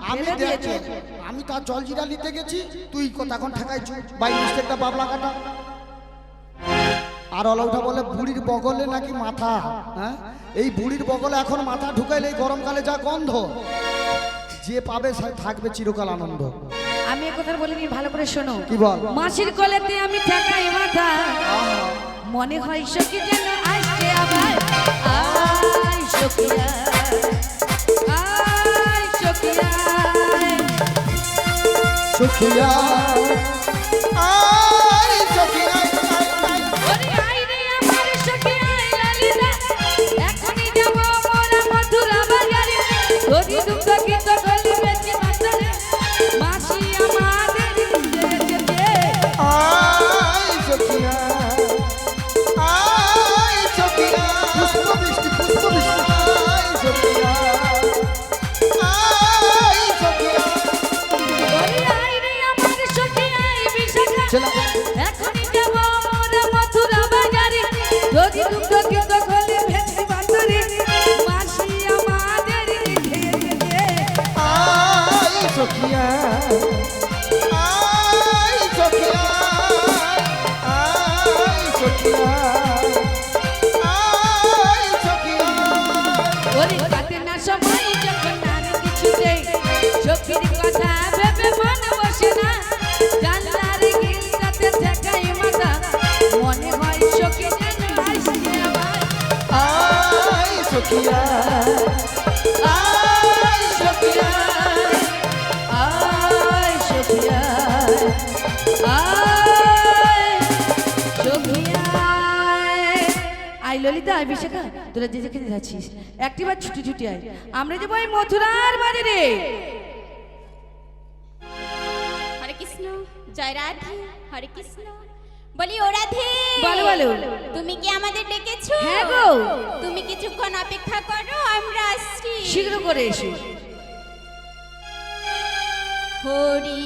আমি
ফেলে দিয়েছো।
আমি তার জল জিরা নিতে গেছি, তুই তখন ঠেকাইছু বাই মিস্টেকটা বাবলা কাটা। আর অলৌটা বলে বুড়ির বগলে নাকি মাথা। হ্যাঁ, এই বুড়ির বগলে এখন মাথা ঢুকাইলে এই গরমকালে যা গন্ধ, যে পাবে সে থাকবে চিরকাল আনন্দ।
আমি এ কথা বলিনি, ভালো করে শোনো।
কি বল?
মাসির কোলেতে আমি ঠেকাই মাথা, মনে হয় সখী যেন আসছে আবার। আয় সখিয়া, আয় সখিয়া,
সখিয়া আয় সখিয়া,
ওরে আয় রে আমার সখিয়া লালিতা, এখনই যাব মোরা মথুরা বাজারে, ধরি দুঃখ গীত গলি বেঁচে মাতারে, মাসি আমাদের যেতে।
আয় সখিয়া, আয় সখিয়া, পুষ্প বৃষ্টি, পুষ্প বৃষ্টি, আয় সখিয়া, আয় সখিয়া।
ওরে আয় রে আমার সখিয়া সখিয়া আয় সখিয়া আয় সখিয়া আয় সখিয়া আই ললিতা আই বিশাখা তোরা যে যেখানে যাচ্ছিস একটিবার ছুটি ছুটি আয় আমরা যাবো এই মথুরার বাজারে
হরে কৃষ্ণ জয় রাধে হরে কৃষ্ণ বলি ও রাধে
বলো বলো
তুমি কি আমাদের ডেকেছো
হ্যাঁ গো
তুমি কিছুক্ষণ অপেক্ষা করো আমরা আসছি
শীঘ্র করে এসো
হরি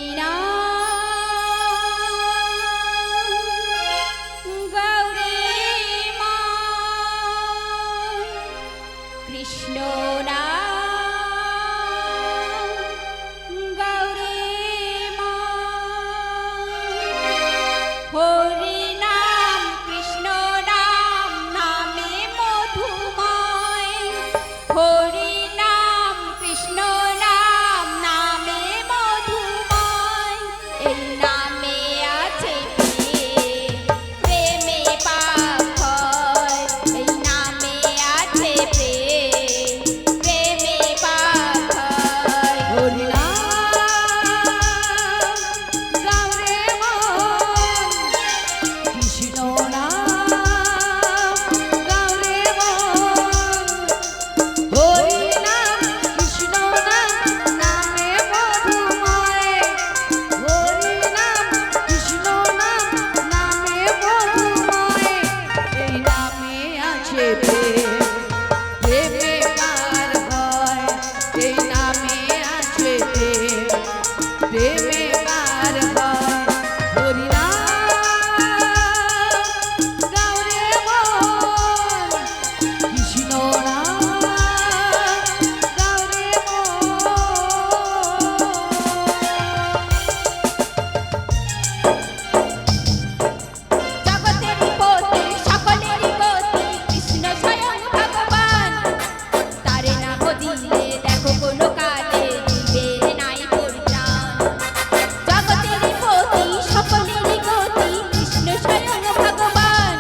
গৌরী মা কৃষ্ণ গৌরী মা হরি নাম কৃষ্ণ নাম নামে মধুময় হরি নাম কৃষ্ণ নাম নামে মধুময় এই নামে আছে প্রেমে পাপ হয় এই নামে আছে প্রেমে পাপ হয়
হরি নাম গাওরে মন কৃষ্ণ নাম গাওরে মন হরি নাম কৃষ্ণ নাম নামে মধুময় হরি নাম কৃষ্ণ নাম নামে মধুময় এই নামে আছে প্রেমে পার হয় এই নামে আছে প্রেমে পার হয় হরি নাম গাওরে মন কৃষ্ণ নাম গাওরে
জগতেরই পতি সকলেরই গতি কৃষ্ণ স্বয়ং ভগবান তারে না দিলে দেখো কোনো কালে দিবে নাই পরিত্রাণ জগতেরই পতি সকলেরই গতি কৃষ্ণ স্বয়ং ভগবান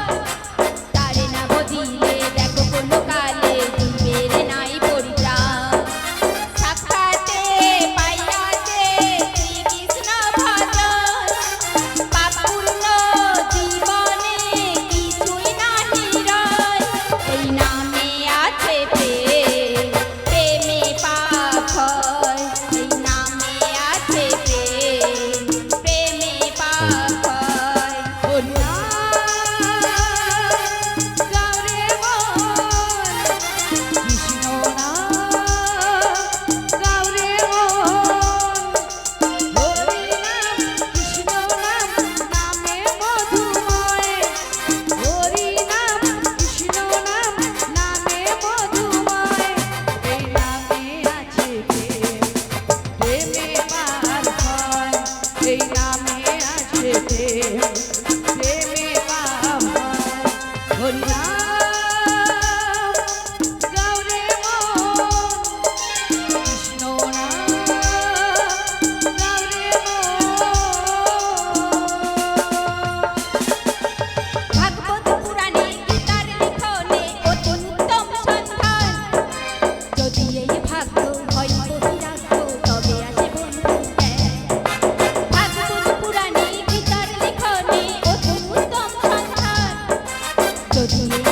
তারে না দিলে দেখো কোনো কালে দিবে নাই পরিত্রাণ সাক্ষাতে পাইয়াছে শ্রীকৃষ্ণ ভজন পাপপূর্ণ জীবনে কিছুই নাহি রয় এই নামে আছে প্রেমে পাপ হয় এই নামে আছে প্রেমে পাপ হয়
হরি নাম গাওরে মন কৃষ্ণ নাম গাওরে মন হরি নাম কৃষ্ণ নাম নামে মধুময় হরি নাম কৃষ্ণ নাম নামে মধুময় এই নামে আছে প্রেমে পার হয় এই নামে আছে প্রেমে পার হয় হরি নাম গাওরে মন কৃষ্ণ নাম গাওরে মন
ভাগবত পুরাণে গীতার লিখনে অত্যন্তম সন্ধান যদি এই ভাগ্য হয় বহিরাগ্য তবে আসে বন্ধু জ্ঞান ভাগবত পুরাণে গীতার লিখনে অত্যন্তম সন্ধান যদি এই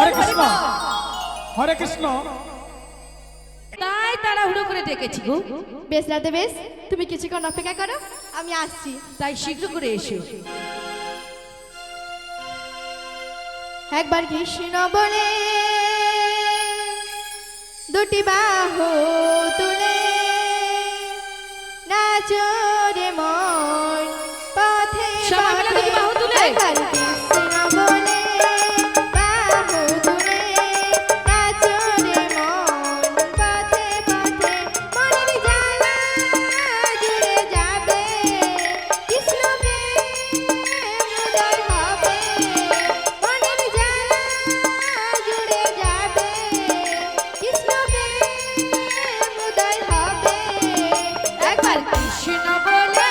হরে কৃষ্ণ হরে কৃষ্ণ।
তাই তাড়াহুড়ো করে ডেকেছি গো।
বেশ রাধে বেশ, তুমি কিছুক্ষণ অপেক্ষা করো, আমি আসছি।
তাই শীঘ্র করে এসো।
একবার কৃষ্ণ বলে দুটি বাহু তুলে নাচো রে মন পথে
সবাই মিলে দুটি বাহু তুলে।
একবার কৃষ্ণ বলে বাহু তুলে নাচো রে মন পথে পথে মনের জ্বালা জুড়ে যাবে কৃষ্ণ প্রেম উদয় হবে মনের জ্বালা জুড়ে যাবে কৃষ্ণ প্রেম উদয় হবে
একবার কৃষ্ণ বলে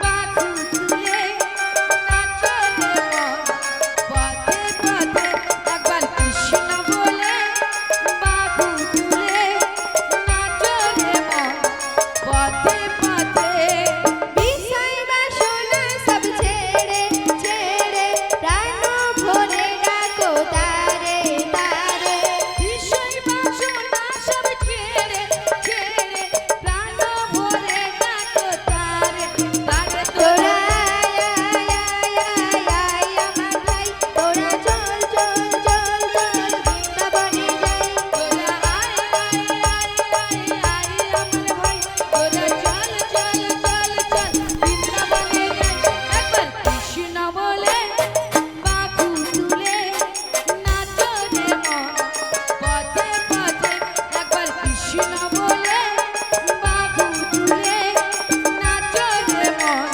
বাহু তুলে নাচো রে মন পথে পথে। একবার কৃষ্ণ বলে বাহু তুলে নাচো রে মন পথে পথে।
বিষয় বাসনা সব ছেড়ে ছেড়ে প্রাণ ভরে ডাকো তারে তারে
বিষয় বাসনা সব ছেড়ে ছেড়ে প্রাণ ভরে ডাকো তারে তারে।
তোরা আমার ভাই তোরা চল চল চল চল বৃন্দাবনে যাই
তোরা আয় আয় আয় আয় আয় আমার ভাই, তোরা চল চল চল চল বৃন্দাবনে যাই। একবার কৃষ্ণ বলে বাহু তুলে নাচো রে মন পথে পথে। একবার কৃষ্ণ বলে বাহু তুলে নাচো রে মন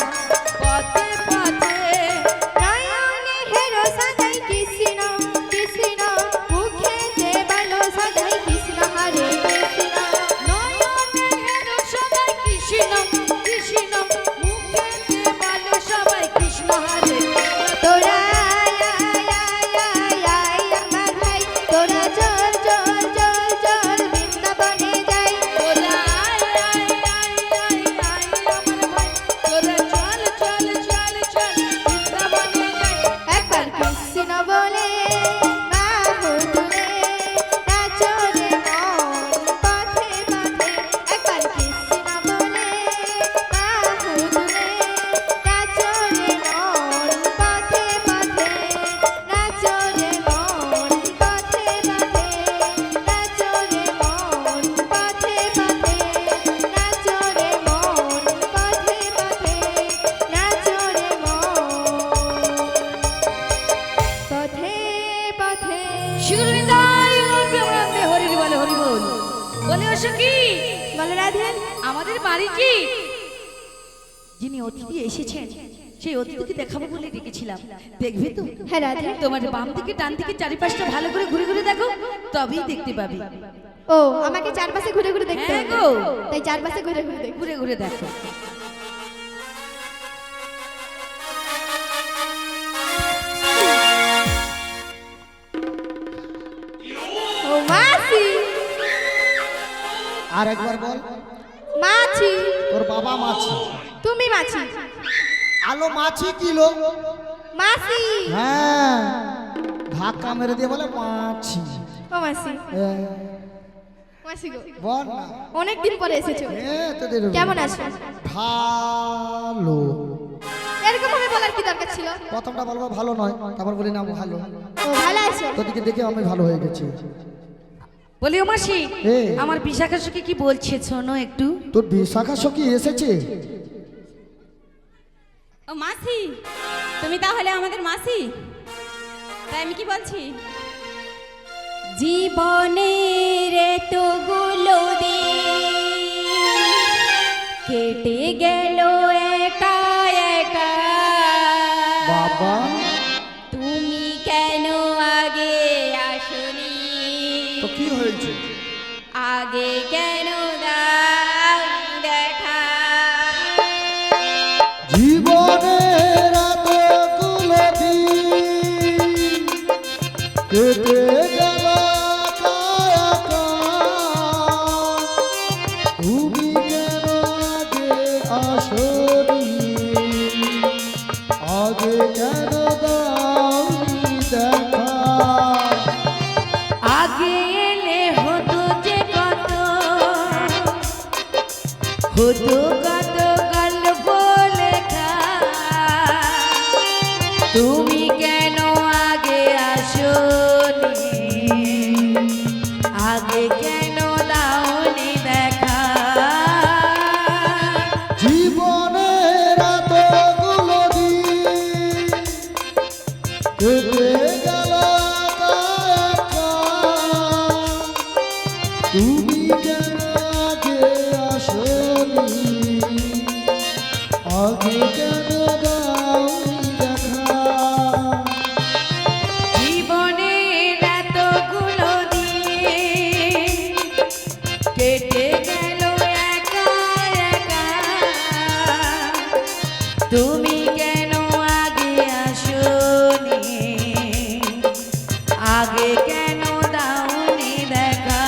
পথে পথে।
নয়নে হেরো সাজাই কৃষ্ণ কৃষ্ণ মুখেতে বলো সাজাই কৃষ্ণ হরে কৃষ্ণ
নয়নে হেরো সবাই কৃষ্ণ কৃষ্ণ মুখেতে বলো সবাই কৃষ্ণ হরে কৃষ্ণ।
তোরা আমার ভাই তোরা চল চল চল চল বৃন্দাবনে যাই
তোরা আয় আয় আয় আয় আয় আমার ভাই, তোরা চল চল চল চল বৃন্দাবনে যাই।
একবার কৃষ্ণ বলে বাহু তুলে নাচো রে মন পথে পথে একবার কৃষ্ণ বলে বাহু তুলে নাচো রে মন পথে পথে নাচো রে মন পথে পথে নাচো রে মন পথে পথে নাচো রে মন পথে পথে নাচো রে মন পথে পথে
শিরুনিতাই প্রেমানন্দে হরির বলে হরি বল। বলে ওসো কি
বলো রাধে
আমাদের বাড়ি কি যিনি অতিথি এসেছেন সেই অতিথিকে দেখাবো বলে ডেকেছিলাম, দেখবে তো?
হ্যাঁ রাধে
তোমার বাম দিকে ডান দিকে চারিপাশটা ভালো করে ঘুরে ঘুরে দেখো, তবেই দেখতে পাবে।
ও আমাকে চারপাশে ঘুরে ঘুরে দেখতে
হ্যাঁ
হবে
গো।
তাই চারপাশে ঘুরে ঘুরে দেখবো
ঘুরে ঘুরে দেখো।
ও মাছি
আর একবার বল।
মাছি
তোর বাবা মাছি।
তুমি মাছি
আলো মাছি কিলো।
মাছি
হ্যাঁ, ধাক্কা মেরে দিয়ে বলে মাছি।
ও মাছি
হ্যাঁ,
মাছি গো
বল না।
অনেকদিন পরে এসেছো
তোদের
কেমন আছো
ভালো।
এরকম ভাবে বলার কি দরকার ছিল?
প্রথমটা বলবো ভালো নয়, তারপর বলি না ভালো।
ও ভালো আছো
তোদেরকে দেখে আমি ভালো হয়ে গেছি।
বলি ও মাসি,
এ।
আমার বিশাখা সখী কি বলছে শোনো একটু।
তোর বিশাখা সখী এসেছে?
ও মাসি, তুমি তাহলে আমাদের মাসি? তাই আমি কি বলছি, জীবনের এতগুলো দিন কেটে গেল একা একা,
বাবা
তুমি কেন আগে আসনি?
তো কি হয়েছে?
আগে কেন দাও দেখা?
জীবনের এতগুলো দিন কেটে গেল একা একা, তুমি কেন আগে আসনি? আগে কেন দাওনি দেখা?
হতো কত গল্প লেখা, তুমি কেন আগে আসোনি, আগে কেন দাওনি দেখা।
জীবনের এতগুলো দিন কেটে গেল একা একা। তুমি কেন আগে আসনি, আগে কেন দাওনি দেখা।
জীবনের এতগুলো দিন কেটে গেল একা একা, তুমি কেন আগে আসোনি, আগে কেন দাওনি দেখা।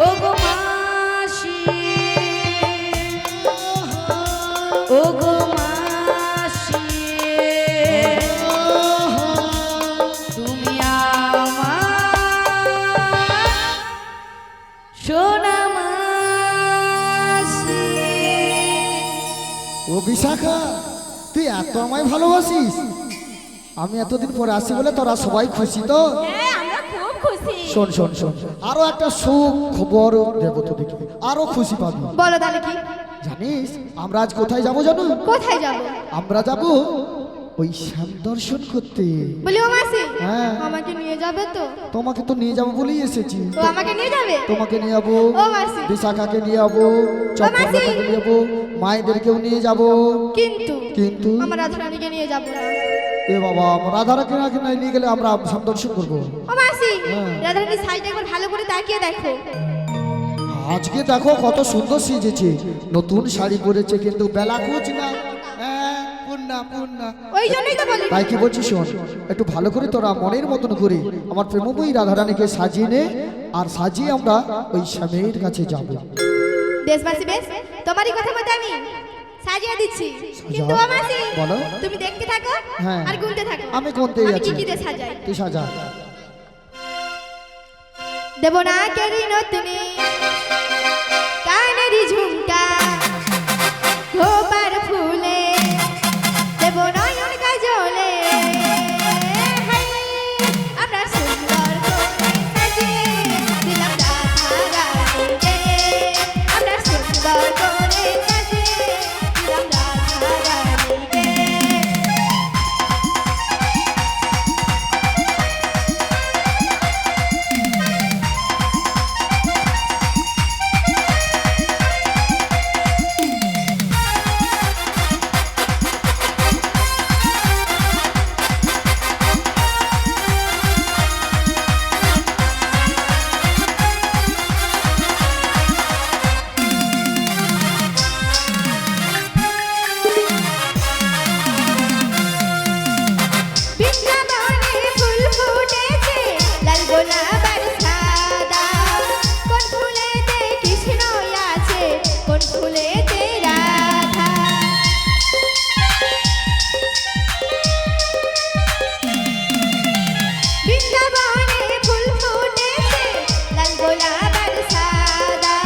ওগো মাসি, ওগো মাসি, তুমি আমার সোনা মাসি।
ও বিশাখা, তুই এত আমায় ভালোবাসিস? আমি এতদিন পরে আসি বলে তোরা সবাই খুশি তো?
হ্যাঁ আমরা খুব খুশি।
শোন শোন শোন, আরো একটা সুখ খবর দেবো তোদেরকে, আরো খুশি পাবি।
বলো তাহলে কি?
জানিস আমরা আজ কোথায় যাবো জানো?
কোথায় যাব?
আমরা যাব ওই শ্যাম দর্শন করতে।
বলি ও মাসি,
হ্যাঁ।
আমাকে নিয়ে যাবে তো?
তোমাকে তো নিয়ে যাবো বলেই এসেছি।
ও আমাকে নিয়ে যাবে?
তোমাকে নিয়ে যাবো,
ও মাসি।
বিশাখাকে নিয়ে যাবো, চক্রবর্তীকে নিয়ে যাবো, মায়েদেরকেও নিয়ে যাবো।
কিন্তু
কিন্তু
আমার রাধারানীকে নিয়ে যাব না।
এ বাবা, রাধারাকে নিয়ে গেলে আমরা শ্যাম দর্শন করবো।
ও মাসি,
হ্যাঁ।
রাধারানীর সাইডটা একবার ভালো করে তাকিয়ে দেখো।
আজকে দেখো কত সুন্দর সেজেছে, নতুন শাড়ি পরেছে, কিন্তু বেলা কুচ না। হ্যাঁ, পূর্ণা পূর্ণা।
ওই জন্যই তো বলি।
তাই কি বলছিস শোন, একটু ভালো করে তোরা মনের মতন করে আমার প্রেমময়ী রাধারানীকে সাজিয়ে নে, আর সাজিয়ে আমরা ওই শ্যামের কাছে যাব।
দেশবাসী বেশ, তোমারই কথা মতো আমি সাজিয়ে দিচ্ছি। কিন্তু ও মাসি,
বলো।
তুমি দেখতে থাকো
হ্যাঁ।
আর গুনতে থাকো।
আমি গুনতেই
আমি
আছি।
কি কি দিয়ে সাজাই।
তুই সাজা।
দেব না কেরি নতুনি কানেরি ঝুমকা খোপার ফুলে, দেব নয়ন কাজলে, হাই, আমরা সুন্দর করে সাজিয়ে দিলাম রাধারানীকে, আমরা সুন্দর করে সাজিয়ে দিলাম রাধারানীকে। বৃন্দাবনে ফুল ফুটেছে লাল গোলাপ আর সাদা, কোন ফুলেতে কৃষ্ণ আছে, কোন ফুলেতে রাধা। বৃন্দাবনে ফুল ফুটেছে লাল গোলাপ আর সাদা,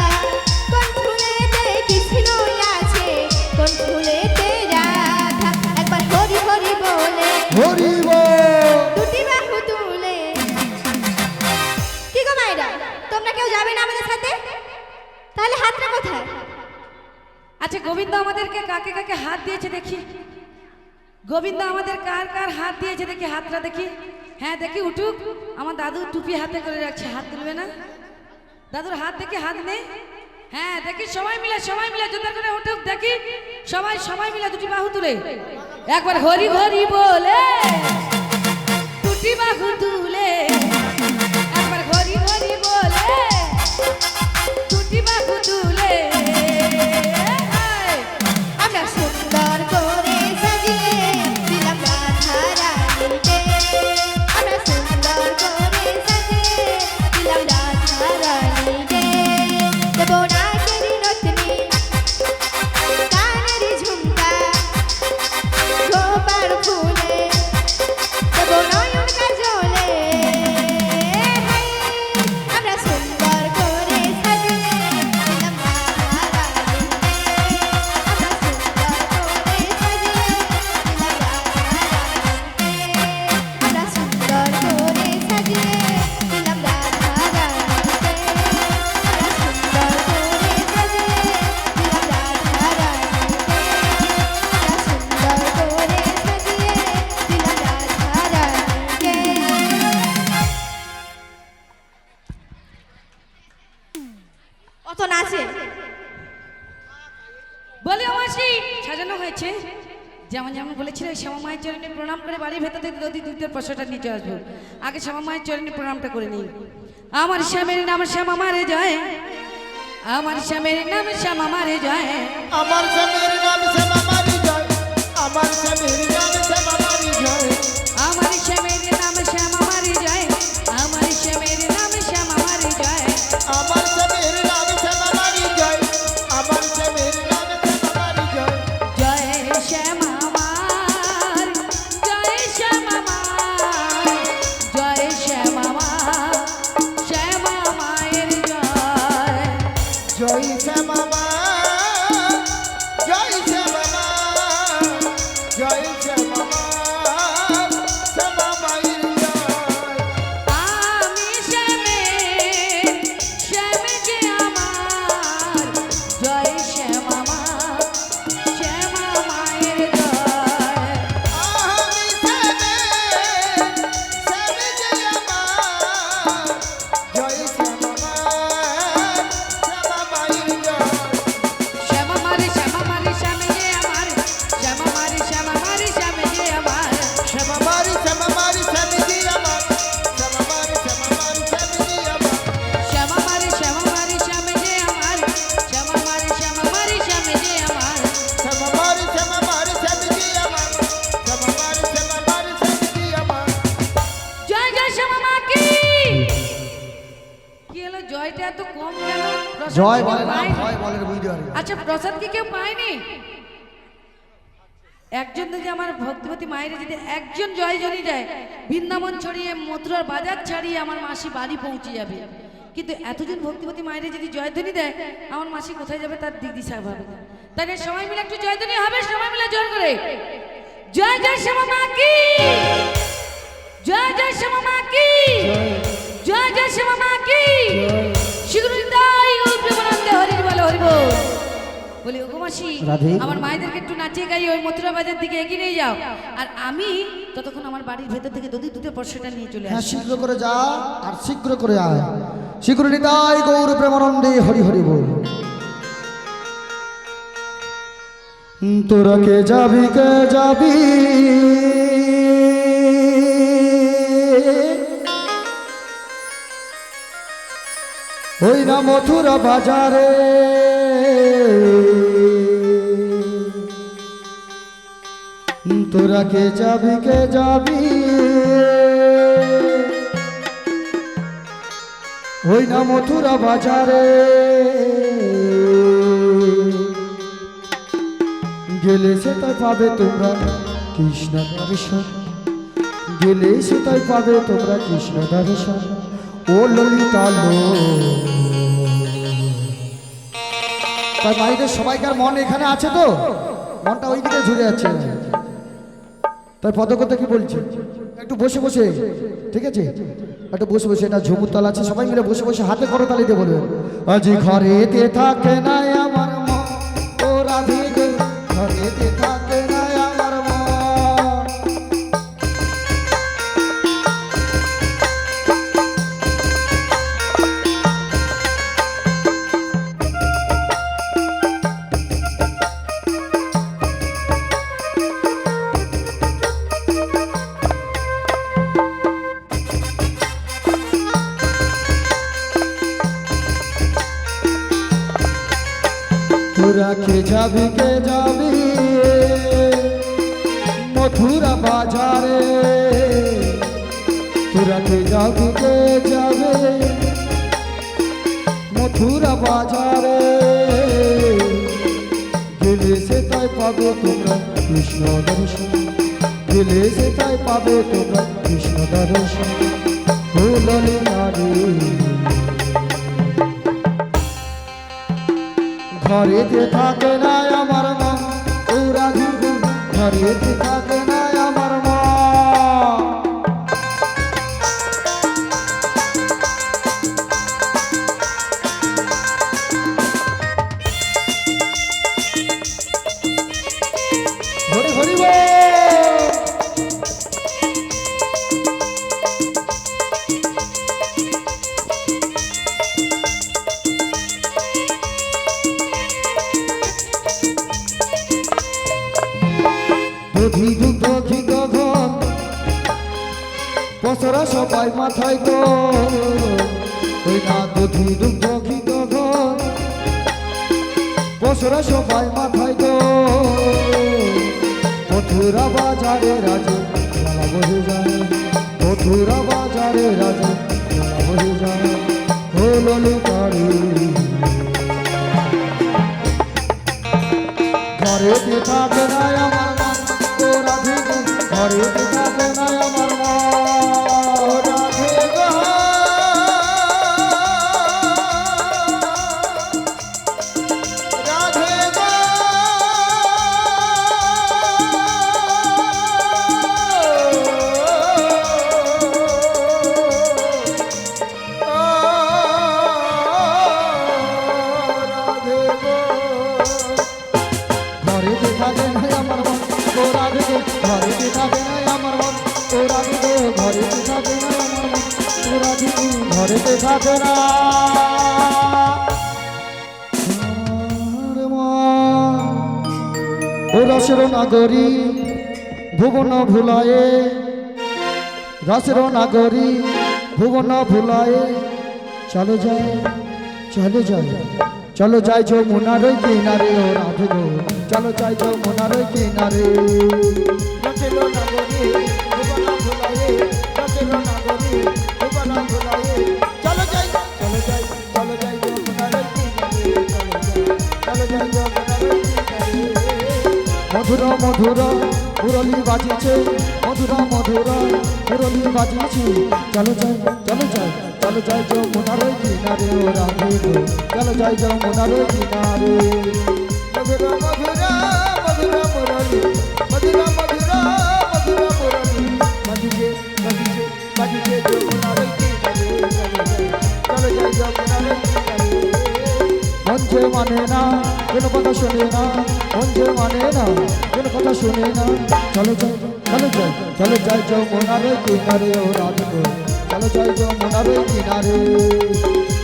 কোন ফুলেতে কৃষ্ণ আছে, কোন ফুলেতে রাধা। একবার হরি হরি বলে
হরি বল।
দুটি বাহু তুলে। কি গো মায়েরা, তোমরা কেউ যাবে না আমাদের সাথে? তাহলে হাতটা কোথায়?
আচ্ছা, গোবিন্দ আমাদেরকে কাকে কাকে হাত দিয়েছে দেখি। গোবিন্দ আমাদের কার কার হাত দিয়েছে দেখি, হাতটা দেখি। হ্যাঁ দেখি, উঠুক। আমার দাদু টুপি হাতে করে রাখছে, হাত তুলবে না? দাদুর হাত দেখি, হাত নেই। হ্যাঁ দেখি, সবাই মিলে জোতার করে উঠুক দেখি। সবাই মিলে দুটি বাহু তুলে একবার হরি হরি বলে দুটি বাহু তুলে, একবার হরি হরি বলে দুটি বাহু তুলে।
আমরা সুন্দর করে সাজিয়ে দিলাম রাধারানীকে, আমরা সুন্দর করে সাজিয়ে দিলাম রাধারানীকে। দেব নাকেরি নতনি কানেরি ঝুমকা খোপার ফুলে, দেব নয়ন কাজলে,
কেন হয়েছে? যেমন যেমন বলেছিল শ্যামা মায়ের চরণে প্রণাম করে বাড়ির ভেতর থেকে দধি দুধের পয়সাটা নিচে আসবো। আগে শ্যামা মায়ের চরণে প্রণামটা করে নিই। আমার শ্যামের নাম শ্যামা মারে যায়, আমার শ্যামের নাম শ্যামা মারে যায়,
আমার স্বামীর নাম শ্যামা মারি যায়, আমার স্বামীর নাম শ্যামা মারি যায়,
আমার শ্যামের নাম শ্যামা মারে যায়, আমার শ্যামের নাম শ্যামা মারে যায়।
আমার স্বামীর নাম শ্যামা মারি যায়, আমার স্বামীর নাম শ্যামা মারি যায়।
জয় শ্যামা মার, জয় শ্যামা মার, জয় শ্যামা মা, শ্যামা মায়ের জয়।
জয় শ্যামা মা, জয় শ্যামা মা, জয় শ্যামা মা, শ্যামা মায়ের জয়।
আমি শ্যামের, শ্যামে যে আমার, জয় শ্যামা মা, শ্যামা মায়ের জয়।
আমি শ্যামের, শ্যামে যে আমার, জয় শ্যামা মা, শ্যামা মায়ের জয়।
শ্যামা মারে শ্যামা মারে শ্যামে যে আমার, শ্যামা মারে শ্যামা মারে শ্যামে যে আমার,
শ্যামা মারি, শ্যামা মারি, শ্যামে যে আমার, শ্যামা মারি, শ্যামা মারি, শ্যামে যে আমার।
শ্যামা মারে শ্যামা মারে শ্যামে যে আমার, শ্যামা মারে শ্যামা মারে শ্যামে যে আমার।
শ্যামা মারি, শ্যামা মারি, শ্যামে যে আমার, শ্যামা মারি, শ্যামা মারি, শ্যামে যে আমার।
জয় জয় শ্যামা মা কি! কি হলো জয়টা এত কম কেন? প্রসাদ
জয়
কি কেউ
বলে না,
পায়নি?
ভয় বলে না, বুঝতে পারি।
আচ্ছা প্রসাদ কি কেউ পায়নি? একজন যদি আমার ভক্তিপতি মায়ের যদি একজন জয় জনি দেয়, বৃন্দাবন ছড়িয়ে মথুরার বাজার ছাড়িয়ে আমার মাসি বাড়ি পৌঁছে যাবে। কিন্তু এতজন ভক্তিপতি মায়ের যদি জয়ধ্বনি দেয়, আমার মাসি কোথায় যাবে তার দিক দিশা ভাবে না। তাই না সবাই মিলে একটু জয়ধ্বনি হবে, সবাই মিলে জোর করে জয় জয় শ্যামা মা কি, জয় জয় শ্যামা মা কি, জয় জয় শ্যামা মা কি। শিগুরুদাই গৌর প্রেমানন্দে হরি বল হরি বল। বলি ওগো মাসি,
রাধে।
আমার মায়েদেরকে একটু নাচিয়ে গাইয়ে ওই মথুরা বাজার দিকে এগিয়ে নিয়ে যাও, আর আমি ততক্ষণ আমার বাড়ির ভেতর থেকে দধি দুধের পয়সাটা নিয়ে চলে
হ্যাঁ
আসি।
শীঘ্র করে যা আর শীঘ্র করে আয়। শীঘ্র নিতাই গৌর প্রেমানন্দে হরি হরি বল। তোরা কে যাবি কে যাবি, ওই না মথুরা বাজারে, তোরা কে যাবি কে যাবি, ওই না মথুরা বাজারে, গেলে সে তাই পাবে তোমরা কৃষ্ণ দর্শন, গেলে সে তাই পাবে তোমরা কৃষ্ণ দর্শন। ও ললিতা লো, তাই মাইদের সবাইকার মন এখানে আছে তো, মনটা ওই দিকে ঝুলে যাচ্ছে। তাই পদকথা কি বলছি, একটু বসে বসে, ঠিক আছে একটু বসে বসে, এটা ঝুমুর তাল আছে, সবাই মিলে বসে বসে হাতে করতালি দিয়ে বলবে, আজি ঘরেতে থাকে না আমার মন, ও রাধে গো, ঘরেতে থাকে না আমার মন। তোরা কে যাবি মথুরা বাজারে, তোরা কে যাবি কে যাবে মথুরা বাজারে, গেলে সে তাই পাবে তোমরা কৃষ্ণ দর্শন, গেলে সে তাই পাবে তোমরা কৃষ্ণ দর্শন। ও ললিতা রে, ঘরেতে থাকে না আমার মন, ও রাধে গো, ঘরেতে থাকে না আমার মন। হরি হরি বল। বছরা সবাই মাথায় তো ওই না দুধি দুগ্ধ ঘিত ঘর বছরা সবাই মাথায় তো মথুরা বাজারে রাজে মেলা বহে যায় মথুরা বাজারে রাজে মেলা বহে যায় ও ললিতারি ঘরে থাকে না আমার মন ও রাধে গো ঘরে থাকে না আমার মন ও রাধে গো
রাধে গো রাধে গো
ঘরে থাকে না আমার মন ও রাধে গো ঘরে থাকে না আমার মন ও রাধে গো ঘরে থাকে না আমার মন ও রাধে গো ঘরে থাকে না ও রসের নাগরী ভুবন ভুলায়ে রসের নাগরী ভুবন ভুলায়ে চলো যায় চলো যায় চলো যাই যমুনার কিনারে ও রাধে গো চলো যাই যমুনার কিনারে
রচেল নাগরী ভুবন ভুলায়ে রচেল নাগরী ভুবন ভুলায়ে চলো যাই চলো যাই চলো যাই যমুনার কিনারে চলো যাই যমুনার কিনারে
মধুর মধুর মুরলী বাজিছে মধুর মধুর মুরলী বাজিছে চলো যাই চলো যাই চলো যাই যমুনার কিনারে ও রাধে গো চলো যাই যমুনার কিনারে
মধুরা মধুরা মধুরা মুরলী মধুরা মধুরা মধুরা মুরলী বাজিছে বাজিছে বাজিছে যমুনার কিনারে চলো যাই যমুনার কিনারে
মঞ্চে মানে না কোনো কথা শুনে না মঞ্চে মানে না কোনো কথা শুনে না চলো যাই চলো যাই চলো যাই যমুনার কিনারে ও রাধে গো চলো যাই যমুনার কিনারে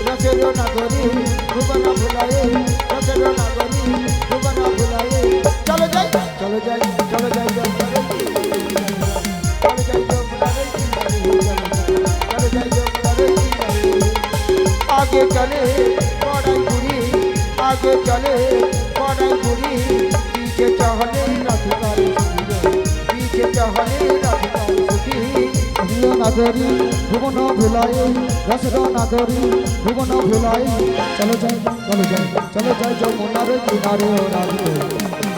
রচেল নাগরী ভুবন ভুলায়ে রচেল নাগরী ভুবন ভুলায়ে চলো যাই চলো যাই চলো যাই যমুনার কিনারে চলো যাই যমুনার কিনারে চলো যাই যমুনার কিনারে आगे चले बड़ाई बुरी आगे चले बड़ाई बुरी पीछे चहले रखदार पीछे चहले रखदार सुखी
প্রিয় নাগরী ভুবন ভুলায়ে রসের নাগরী ভুবন ভুলায়ে চলো যাই চলো যাই চলো যাই যমুনার কিনারে ও রাধে গো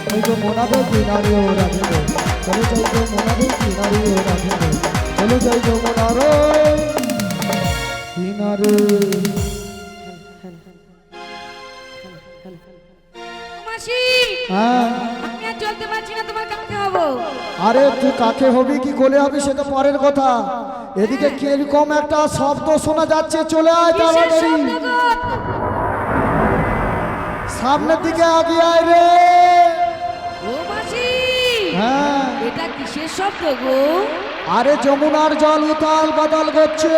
ওই যমুনার কিনারে ও রাধে গো চলো যাই যমুনার কিনারে ও রাধে গো চলো যাই যমুনার কিনারে
মাসি
হ্যাঁ
আমি আর চলতে পারছি না তোমার কাছে হবো
আরে তুই কাকে হবি কি কোলে হবি সেটা পরের কথা এদিকে কিরকম একটা শব্দ শোনা যাচ্ছে চলে আয় তাড়াতাড়ি সামনের দিকে আগিয়ে আয় রে
ও মাসি
হ্যাঁ
এটা কিসের শব্দ গো
আরে যমুনার জল উতাল বাতাল করছে